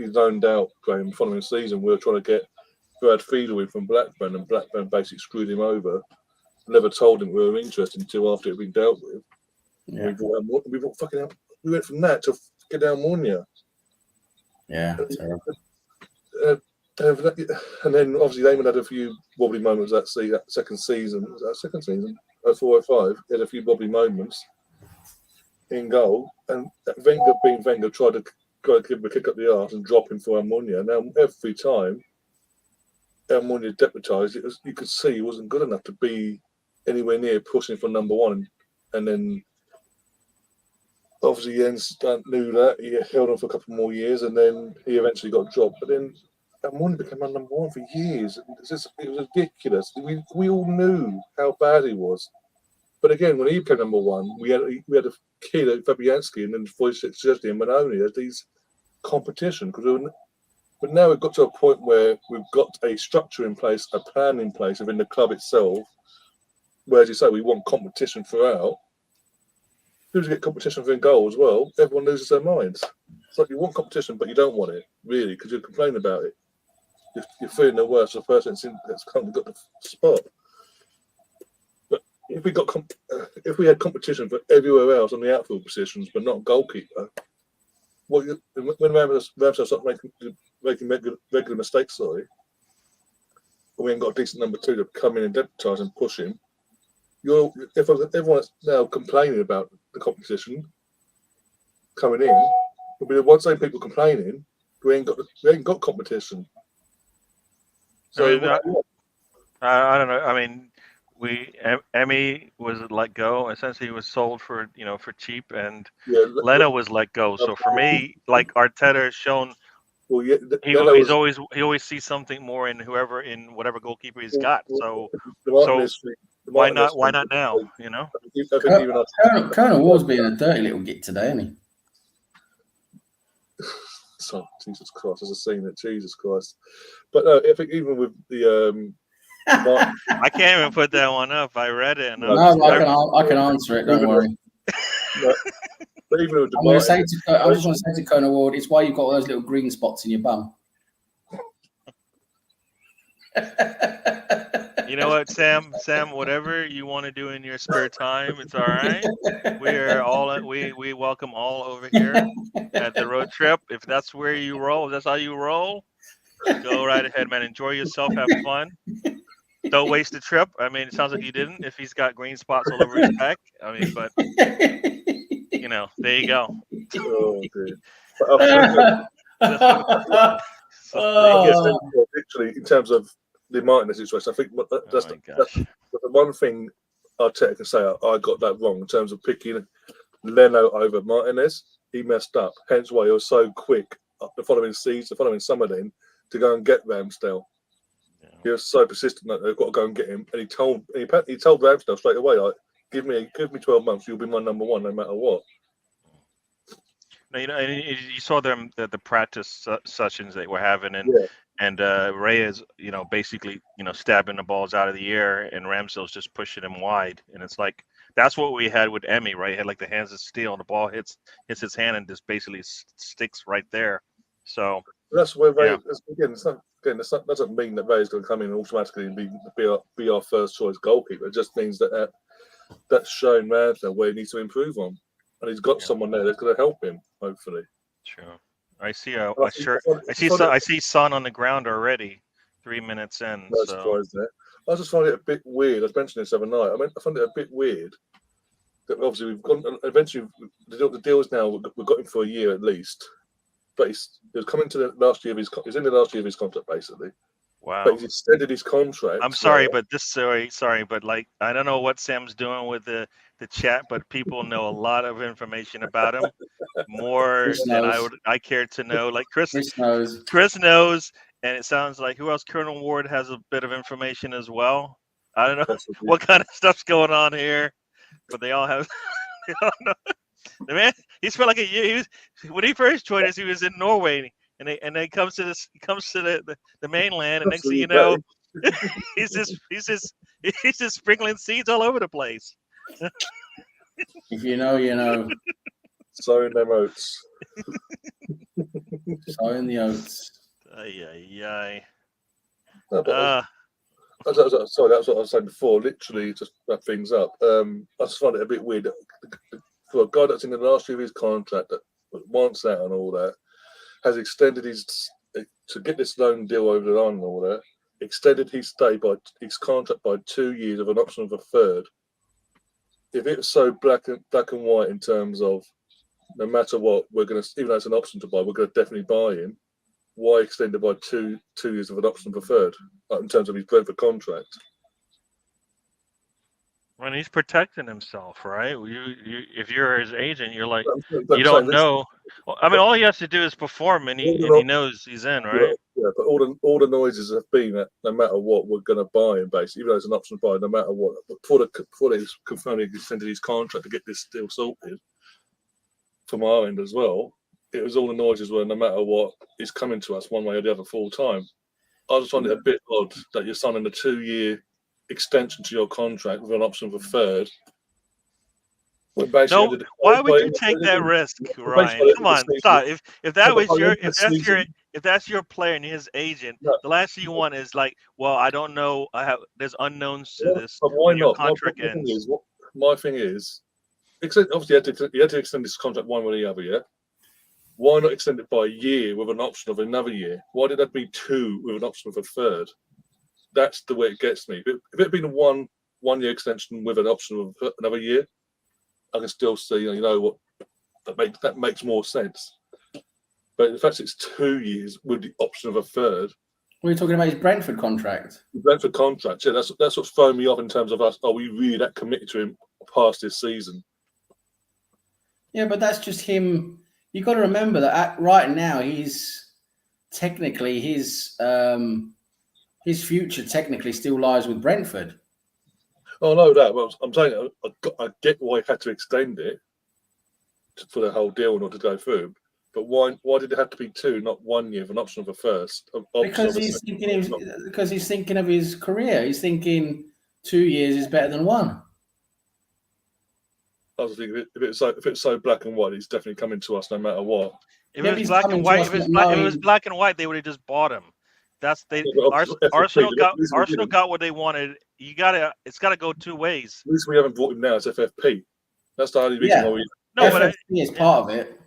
loaned out Graham the following season. We were trying to get Brad Fiedler in from Blackburn, and Blackburn basically screwed him over. Never told him we were interested until after it had been dealt with. Yeah. We went from that to get down Mournia. Yeah, terrible. And then obviously Damon had a few wobbly moments that second season. Was that second season? 04-05. He had a few wobbly moments in goal, and Wenger, being Wenger, tried to give him a kick up the arse and drop him for Almunia. Now every time Almunia deputised, you could see he wasn't good enough to be anywhere near pushing for number one, and then obviously Jens knew that. He held on for a couple more years, and then he eventually got dropped. But then Almunia became our number one for years. It was ridiculous. We all knew how bad he was. But again, when he became number one, we had a kid at Fabianski and then Wojciech and Manoni as these competition. But now we've got to a point where we've got a structure in place, a plan in place within the club itself, where, as you say, we want competition throughout. Who's get competition within goal as well? Everyone loses their minds. It's like you want competition, but you don't want it, really, because you complain about it. You're feeling the worst of the person that's got the spot. But if we had competition for everywhere else on the outfield positions, but not goalkeeper, when Ramsdale starts making regular mistakes, we ain't got a decent number two to come in and deputise and push him. If everyone's now complaining about the competition coming in, it'll be the one same people complaining. We ain't got competition. So I don't know. I mean, Emmy was let go. Essentially, he was sold for cheap, and Leno was let go. So for me, like Arteta has shown, he always sees something more in whatever goalkeeper he's got. So why not now? Colonel Ward's being a dirty little git today, isn't he? So, Jesus Christ, there's a scene that Jesus Christ. But no, I think even with the I can't even put that one up. I read it. And I can answer it. Don't worry. But even with I just want to say to Colonel Ward, it's why you've got all those little green spots in your bum. You know what, Sam? Whatever you want to do in your spare time, it's all right. We welcome all over here at the road trip. If that's where you roll, if that's how you roll, go right ahead, man. Enjoy yourself, have fun. Don't waste the trip. I mean, it sounds like you didn't. If he's got green spots all over his back, I mean, but there you go. Oh, dear. Literally, in terms of the Martinez situation, I think that's the one thing Arteta can say I got that wrong in terms of picking Leno over Martinez. He messed up. Hence why he was so quick the following summer then to go and get Ramsdale. Yeah. He was so persistent that they've got to go and get him, and he told Ramsdale straight away, like, give me 12 months, you'll be my number one no matter what. No, you saw them the practice sessions they were having, and Reyes, basically, stabbing the balls out of the air, and Ramsdale's just pushing him wide, and it's like that's what we had with Emmy, right? He had like the hands of steel, and the ball hits his hand and just basically sticks right there. So that's where Reyes that doesn't mean that Reyes is going to come in and automatically be our first choice goalkeeper. It just means that's showing Ramsdale where he needs to improve on. And he's got someone there that's going to help him, hopefully. Sure. I see I see Son on the ground already, 3 minutes in. No surprise there. I just find it a bit weird. I mentioned this the other night. I found it a bit weird that obviously we've gone. Eventually, the deal's now we've got him for a year at least. But he's coming to the last year of his. He's in the last year of his contract basically. Wow. But he's extended his contract. I'm sorry, but but like I don't know what Sam's doing with the chat, but people know a lot of information about him, more than I care to know. Like Chris knows, and it sounds like who else? Colonel Ward has a bit of information as well. I don't know what kind of stuff's going on here, but they all have. They all know. The man, he spent like a year. When he first joined us, he was in Norway. And then comes to the mainland, and next thing you know, he's just sprinkling seeds all over the place. If you know, you know. Sowing them oats. Sowing the oats. Aye. Sorry, that's what I was saying before. Literally, just wrap things up. I just find it a bit weird for a guy that's in the last year of his contract that wants that and all that. Has extended his to get this loan deal over the line and all that, extended his contract by 2 years with an option of a third. If it's so black and white in terms of no matter what, we're going to, even though it's an option to buy, we're going to definitely buy him. Why extend it by two years of an option of a third in terms of his Brentford contract? When he's protecting himself, right? If you're his agent, you're like, But you don't know. Well, I mean, all he has to do is perform, and he knows he's in, right? Yeah, but all the noises have been that no matter what, we're going to buy him, basically, even though it's an option to buy, no matter what. Before they confirmed he extended his contract to get this deal sorted from our end as well, it was all the noises were no matter what, he's coming to us one way or the other full time. I just find it a bit odd that you're signing a 2-year extension to your contract with an option of a third. No, why would you take that risk, Ryan? Come on, stop. If that's your player and his agent, the last thing you want is like, well, I don't know. There's unknowns to this. But why not? Contract ends. My thing is, obviously he had to extend his contract one way or the other. Yeah. Why not extend it by a year with an option of another year? Why did that be 2 with an option of a third? That's the way it gets me. If it had been a one year extension with an option of another year, I can still see, you know what, that makes more sense. But the fact it's 2 years with the option of a third. What are you talking about? His Brentford contract? The Brentford contract, yeah, that's what's thrown me off in terms of us. Are we really that committed to him past this season? Yeah, but that's just him. You've got to remember that right now he's technically his future technically still lies with Brentford. Oh, no, that. Well, I'm saying I get why he had to extend it for the whole deal not to go through. But why did it have to be 2, not 1 year, with an option of a first? Because he's thinking of his career. He's thinking 2 years is better than 1. I was thinking if it's so black and white, he's definitely coming to us no matter what. If it was black and white, if it was black and white, they would have just bought him. Arsenal got what they wanted. It's gotta go 2 ways. At least we haven't brought him now as FFP. That's the only reason why we. No, FFP is part of it.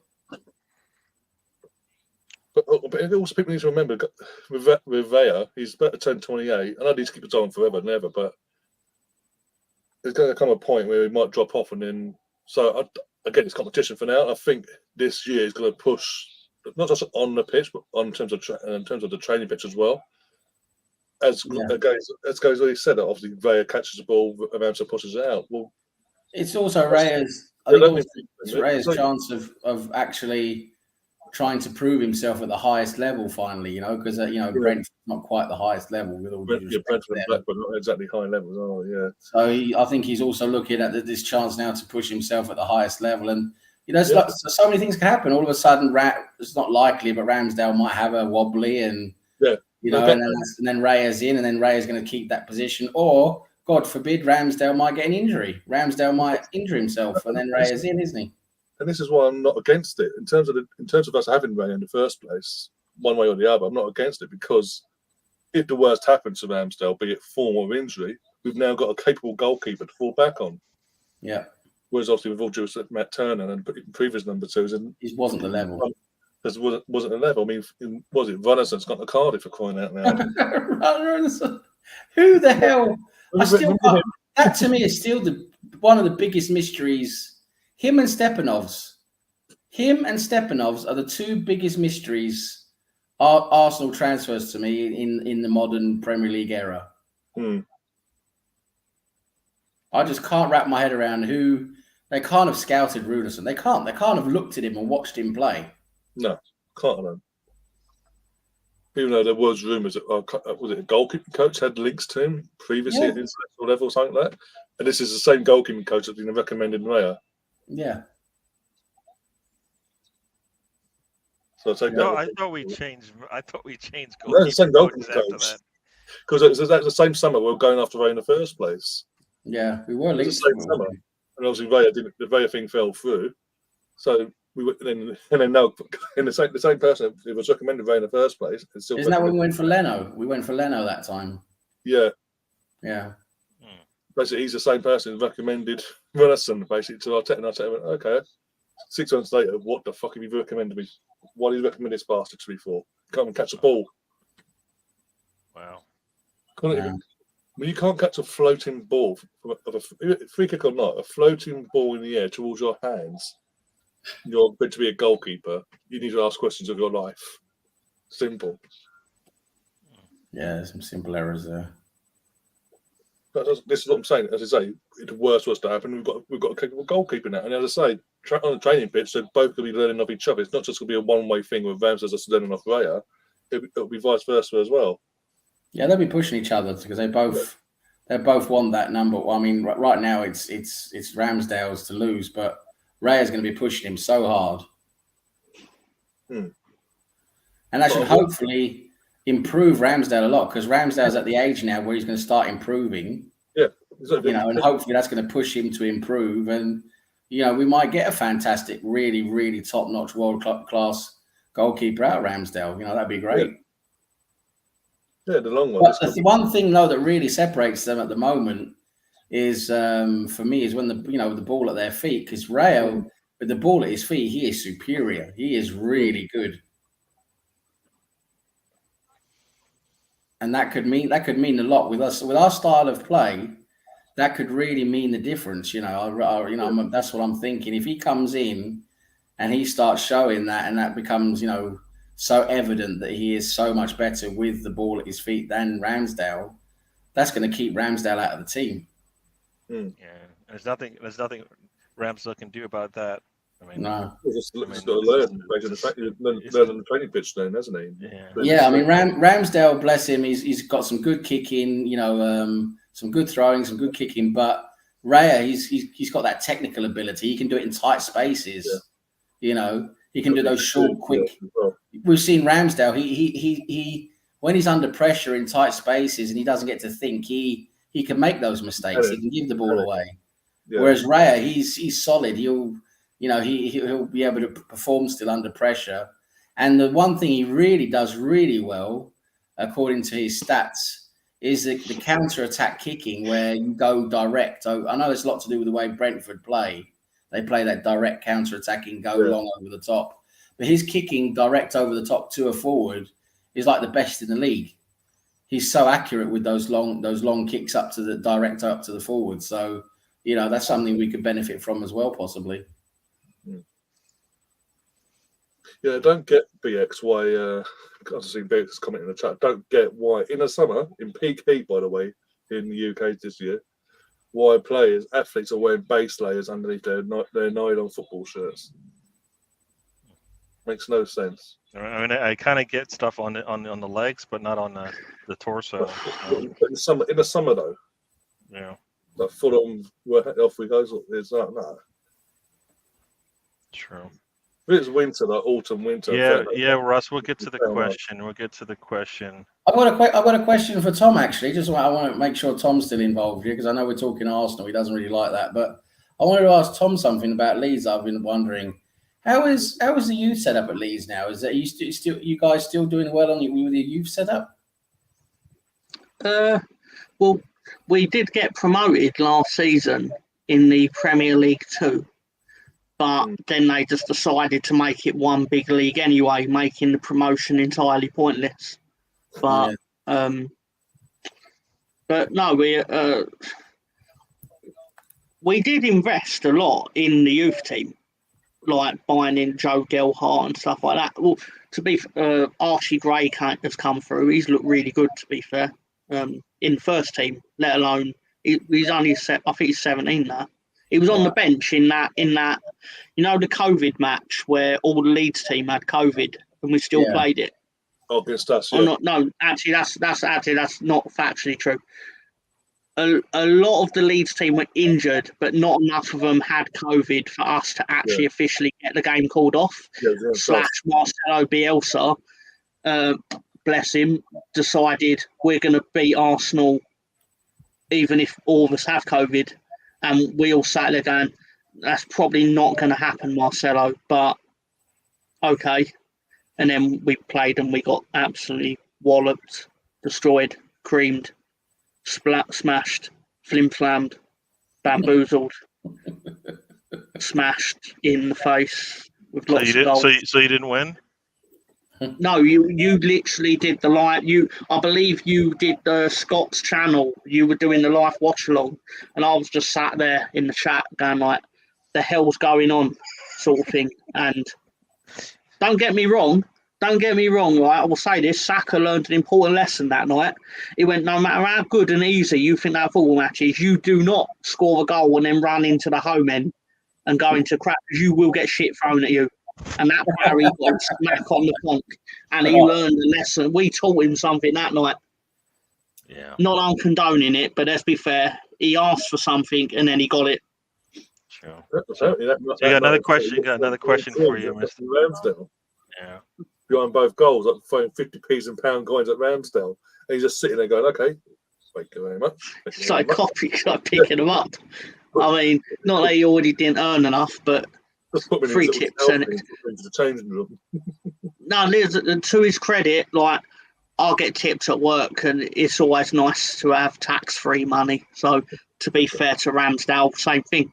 But also people need to remember with Vea, he's about to turn 28. I know he needs to keep it on forever and ever, but there's going to come a point where he might drop off, and then again, it's competition for now. I think this year is going to push not just on the pitch, but in terms of the training pitch as well. As goes what he said, obviously Vea catches the ball, Ramsdale pushes it out. Well, it's also Raya's. I think it's Raya's chance of actually trying to prove himself at the highest level finally, because Brentford's not quite the highest level with all due respect. Brentford and Blackburn not exactly high levels, are they? Yeah. So I think he's also looking at this chance now to push himself at the highest level, and so many things can happen. All of a sudden, it's not likely, but Ramsdale might have a wobbly, and and then Raya's in, and then Raya's going to keep that position, or God forbid, Ramsdale might get an injury. Ramsdale might injure himself, and then Raya's in, isn't he? And this is why I'm not against it. In terms of us having Ray in the first place, one way or the other, I'm not against it, because if the worst happens to Ramsdale, be it form or injury, we've now got a capable goalkeeper to fall back on. Yeah. Whereas obviously with all due respect, Matt Turner and previous number 2s, he wasn't the level. Wasn't the level. I mean, was it Runnelson's got the Cardiff for crying out loud? Runnerson. Who the hell? That to me is still one of the biggest mysteries. Him and Stepanovs are the 2 biggest mysteries Arsenal transfers to me in the modern Premier League era. I just can't wrap my head around who they can't have scouted Ruderson. They can't have looked at him and watched him play. No, can't have. Even though there was rumours that was it a goalkeeping coach had links to him previously at international level or something like that, and this is the same goalkeeping coach that's been recommended Raya. Yeah. So I take that. I thought we changed. No, the same goalkeeping coach. Because that's the same summer we were going after Ray in the first place. Yeah, we were linked. The same summer, and obviously the Raya thing fell through. So we were then now in the same person who was recommended Ray in the first place. Isn't that when we went for Leno? We went for Leno that time. Yeah. Yeah. Basically, he's the same person who recommended Runnelsson basically to Arteta, and Arteta went, okay. 6 months later, what the fuck have you recommended me? What did you recommend this bastard to me for? Can't even catch a ball. Wow. Can't even, I mean, you can't catch a floating ball of a free kick or not. A floating ball in the air towards your hands. You're meant to be a goalkeeper. You need to ask questions of your life. Simple. Yeah, there's some simple errors there. But this is what I'm saying. As I say, the worst was to happen. We've got a capable goalkeeper now. And as I say, on the training pitch, they're both going to be learning off each other. It's not just going to be a one-way thing with Ramsdale's just learning off Raya. It'll be vice versa as well. Yeah, they'll be pushing each other because they both want that number. Well, I mean, right now it's Ramsdale's to lose, but Raya's going to be pushing him so hard, and that should hopefully improve Ramsdale a lot because Ramsdale's at the age now where he's going to start improving. Yeah, exactly. And hopefully that's going to push him to improve, and we might get a fantastic, really, really top-notch, world-class goalkeeper out of Ramsdale. That'd be great. Yeah, the long one. But the one thing though that really separates them at the moment is, for me, is when the ball at their feet. Because Raya, with the ball at his feet, he is superior. He is really good, and that could mean a lot with us, with our style of play. That could really mean the difference. That's what I'm thinking. If he comes in and he starts showing that, and that becomes so evident that he is so much better with the ball at his feet than Ramsdale, that's going to keep Ramsdale out of the team. Yeah, there's nothing Ramsdale can do about that. I mean, no. He's got to learn on the training pitch then, hasn't he? Yeah. I mean, Ramsdale, bless him, he's got some good kicking, some good throwing, some good kicking, but Raya, he's got that technical ability. He can do it in tight spaces. Yeah. He can do those short, quick. We've seen Ramsdale. He when he's under pressure in tight spaces and he doesn't get to think, he can make those mistakes. He can give the ball away. Yeah. Whereas Raya, he's solid. He'll be able to perform still under pressure. And the one thing he really does really well, according to his stats, is the counter-attack kicking where you go direct. I know it's a lot to do with the way Brentford play. They play that direct counter-attacking, go long over the top. But his kicking direct over the top to a forward is like the best in the league. He's so accurate with those long kicks up to the forward. So, that's something we could benefit from as well, possibly. Yeah, I don't get BX why. I've seen BX comment in the chat. Don't get why in the summer, in peak heat, by the way, in the UK this year, why athletes are wearing base layers underneath their nylon football shirts. Makes no sense. I mean, I kind of get stuff on the legs, but not on the torso. In the summer though. Yeah. Like full on off we goes. Is that no? True. If it's winter, like autumn, winter. Yeah, Russ. We'll get to the question. I've got a question for Tom, actually. I want to make sure Tom's still involved here because I know we're talking Arsenal. He doesn't really like that, but I wanted to ask Tom something about Leeds. I've been wondering how is the youth setup at Leeds now? Is that you guys still doing well with the youth setup? Well, we did get promoted last season in the Premier League 2. But then they just decided to make it one big league anyway, making the promotion entirely pointless. But no, we did invest a lot in the youth team, like buying in Joe Gelhardt and stuff like that. Well, to be Archie Gray has come through. He's looked really good, to be fair, in first team. Let alone he's only I think he's 17 now. He was on the bench in that, the COVID match where all the Leeds team had COVID and we still played it. Oh, against us, yeah. No, actually, that's not factually true. A lot of the Leeds team were injured, but not enough of them had COVID for us to actually officially get the game called off. / Marcelo Bielsa, bless him, decided we're going to beat Arsenal even if all of us have COVID. And we all sat there going, that's probably not going to happen, Marcelo, but okay. And then we played and we got absolutely walloped, destroyed, creamed, smashed, flim-flammed, bamboozled, smashed in the face with lots of goals. So you didn't win? No, you literally did the live. I believe you did the Scott's channel. You were doing the live watch along, and I was just sat there in the chat going like, "The hell's going on?" sort of thing. And don't get me wrong, right? I will say this: Saka learned an important lesson that night. He went, no matter how good and easy you think that football match is, you do not score a goal and then run into the home end and go into crap. You will get shit thrown at you. And that's how he got smack on the plonk. And he learned a lesson. We taught him something that night. Yeah. Not I'm condoning it, but let's be fair. He asked for something and then he got it. True. So you got another question. Got another question for you, Mr. Ramsdale. Yeah. Behind both goals, like throwing 50p's and pound coins at Ramsdale. And he's just sitting there going, okay, thank you very much. It's like picking them up. I mean, not that he already didn't earn enough, but free tips and into the changing room. No, to his credit, like I'll get tips at work, and it's always nice to have tax-free money. So, to be fair to Ramsdale, same thing.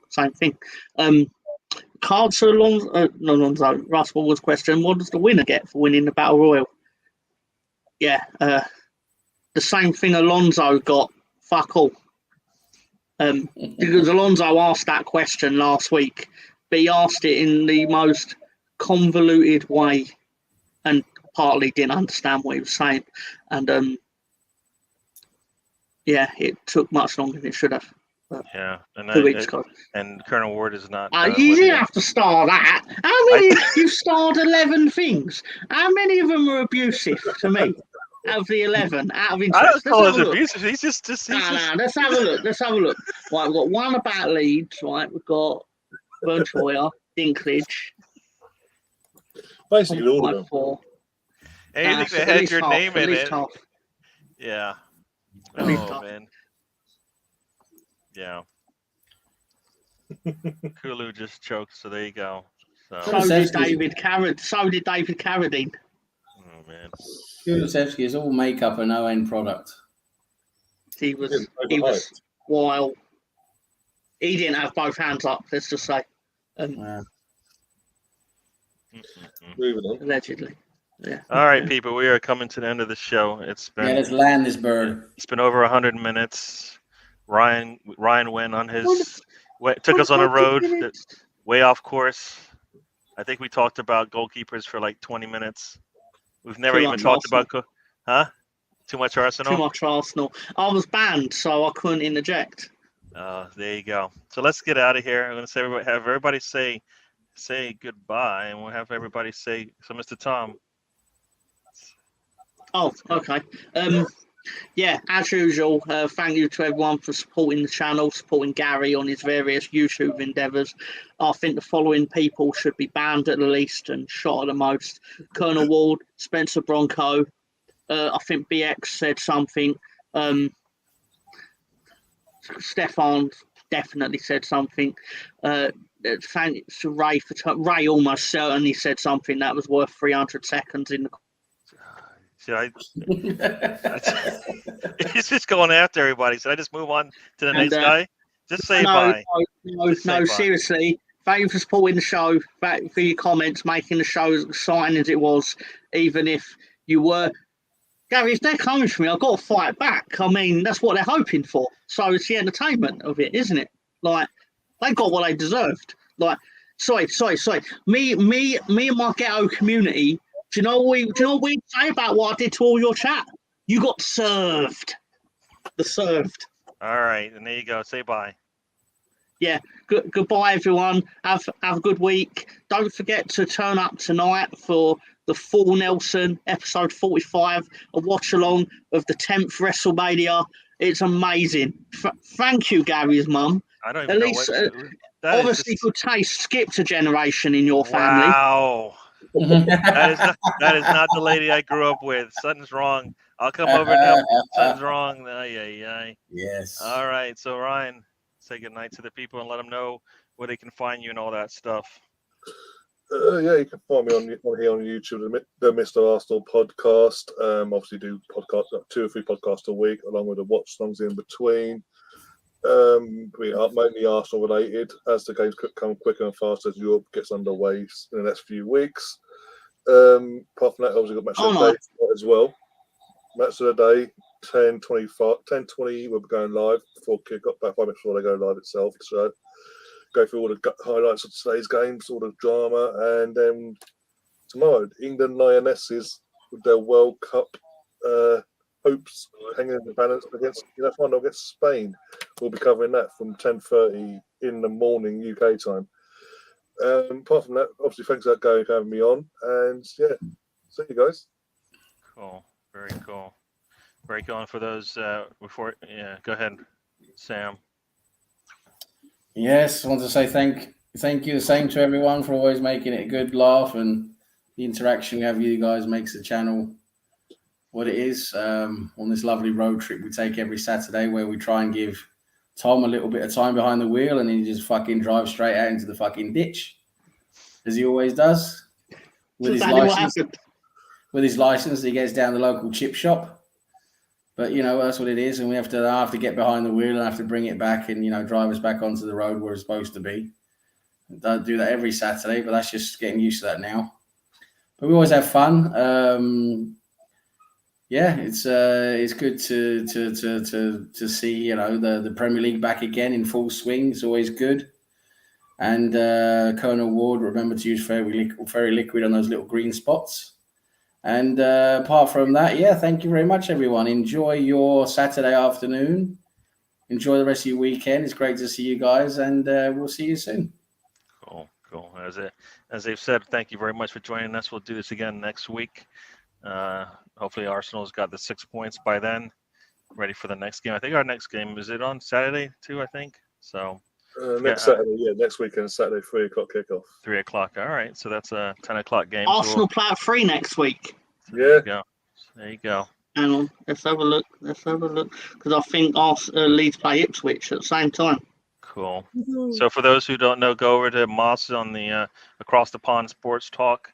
Cards for Alonso. Russell was question: what does the winner get for winning the Battle Royal? Yeah, the same thing Alonso got. Fuck all. Because Alonso asked that question last week, but he asked it in the most convoluted way and partly didn't understand what he was saying. And yeah, it took much longer than it should have. Yeah, and 2 weeks ago. And Colonel Ward is not. You didn't have to star that. How many? You starred 11 things. How many of them were abusive to me? Out of the 11, out of interest. I don't call it abusive. He's just. Let's have a look. Right, we've got one about Leeds. Right, we've got Berntroyer, Dinklage. Basically, all of them. Anything that had your name in it. Half. Yeah. Oh man. Yeah. Kulu just choked, so there you go. So did David Carradine. Oh man. Kulusevski is all makeup and no end product. He was wild. He didn't have both hands up, let's just say. Allegedly. Yeah. All right, people, we are coming to the end of the show. It's been let's land this bird. It's been over 100 minutes. Ryan went on his took us on a road way off course. I think we talked about goalkeepers for like 20 minutes. We've never even talked about too much Arsenal. Too much Arsenal. I was banned, so I couldn't interject. There you go. So let's get out of here. I'm going to have everybody say goodbye, and we'll have everybody say. So, Mr. Tom. Oh, okay. Yeah, as usual, thank you to everyone for supporting the channel, supporting Gary on his various YouTube endeavours. I think the following people should be banned at the least and shot at the most. Colonel Ward, Spencer Bronco, I think BX said something. Stefan definitely said something. Thanks to Ray. Ray almost certainly said something that was worth 300 seconds in the. He's just going after everybody. Should I just move on to the next guy? Just say bye. No, seriously. Thank you for supporting the show. Thank you for your comments, making the show as exciting as it was. Even if you were, Gary, if they're coming for me, I've got to fight back. I mean, that's what they're hoping for. So it's the entertainment of it, isn't it? Like, they got what they deserved. Like, sorry. Me and my ghetto community. Do you know what we say about what I did to all your chat? You got served. Served. All right, and there you go. Say bye. Yeah. Goodbye, everyone. Have a good week. Don't forget to turn up tonight for the Full Nelson episode 45, a watch along of the 10th WrestleMania. It's amazing. Thank you, Gary's mum. I don't even know what. Obviously, good taste. Skipped a generation in your family. Wow. that is not the lady I grew up with. Something's wrong. I'll come over and help. Something's wrong. Ay. Yes. All right. So Ryan, say goodnight to the people and let them know where they can find you and all that stuff. Yeah, you can find me on here on YouTube, the Mr. Arsenal podcast. Obviously do podcasts, 2 or 3 podcasts a week, along with the watch songs in between. We are mainly Arsenal related as the games come quicker and faster as Europe gets underway in the next few weeks. Apart from that, obviously got match Oh, of the day as well. Match of the day, 10:20. We'll be going live before kick-off, about 5 minutes before they go live itself. So go through all the highlights of today's games, all the drama, and then tomorrow, England Lionesses with their World Cup hopes hanging in the balance against final against Spain. We'll be covering that from 10:30 in the morning UK time. Apart from that, obviously, thanks for having me on, and yeah, see you guys. Cool. Very cool. Very cool. And for those go ahead, Sam. Yes, I want to say thank you. The same to everyone for always making it a good laugh, and the interaction we have with you guys makes the channel what it is. On this lovely road trip we take every Saturday, where we try and give Tom a little bit of time behind the wheel, and he just fucking drives straight out into the fucking ditch, as he always does. With his license, he gets down the local chip shop. But that's what it is, and we have to get behind the wheel and have to bring it back and drive us back onto the road where it's supposed to be. Don't do that every Saturday, but that's just getting used to that now. But we always have fun. It's good to see the Premier League back again in full swing. It's always good. And Colonel Ward, remember to use very liquid on those little green spots. And apart from that, thank you very much, everyone. Enjoy your Saturday afternoon. Enjoy the rest of your weekend. It's great to see you guys, and we'll see you soon. Cool. As they've said, thank you very much for joining us. We'll do this again next week. Hopefully Arsenal's got the 6 points by then, ready for the next game. I think our next game, is it on Saturday too, I think? So Saturday, next weekend, Saturday, 3 o'clock kickoff. 3 o'clock. All right, so that's a 10 o'clock game. Arsenal play at 3 next week. Yeah. There you go. Hang on, let's have a look. Because I think Leeds play Ipswich at the same time. Cool. So for those who don't know, go over to Moss on the Across the Pond Sports Talk.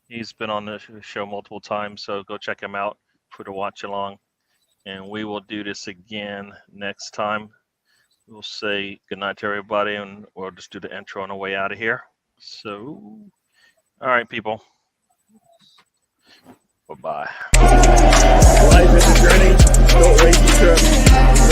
He's been on the show multiple times, so go check him out for the watch along. And we will do this again next time. We'll say goodnight to everybody, and we'll just do the intro on the way out of here. So, all right, people. Bye-bye. Life is a journey. Don't waste your term.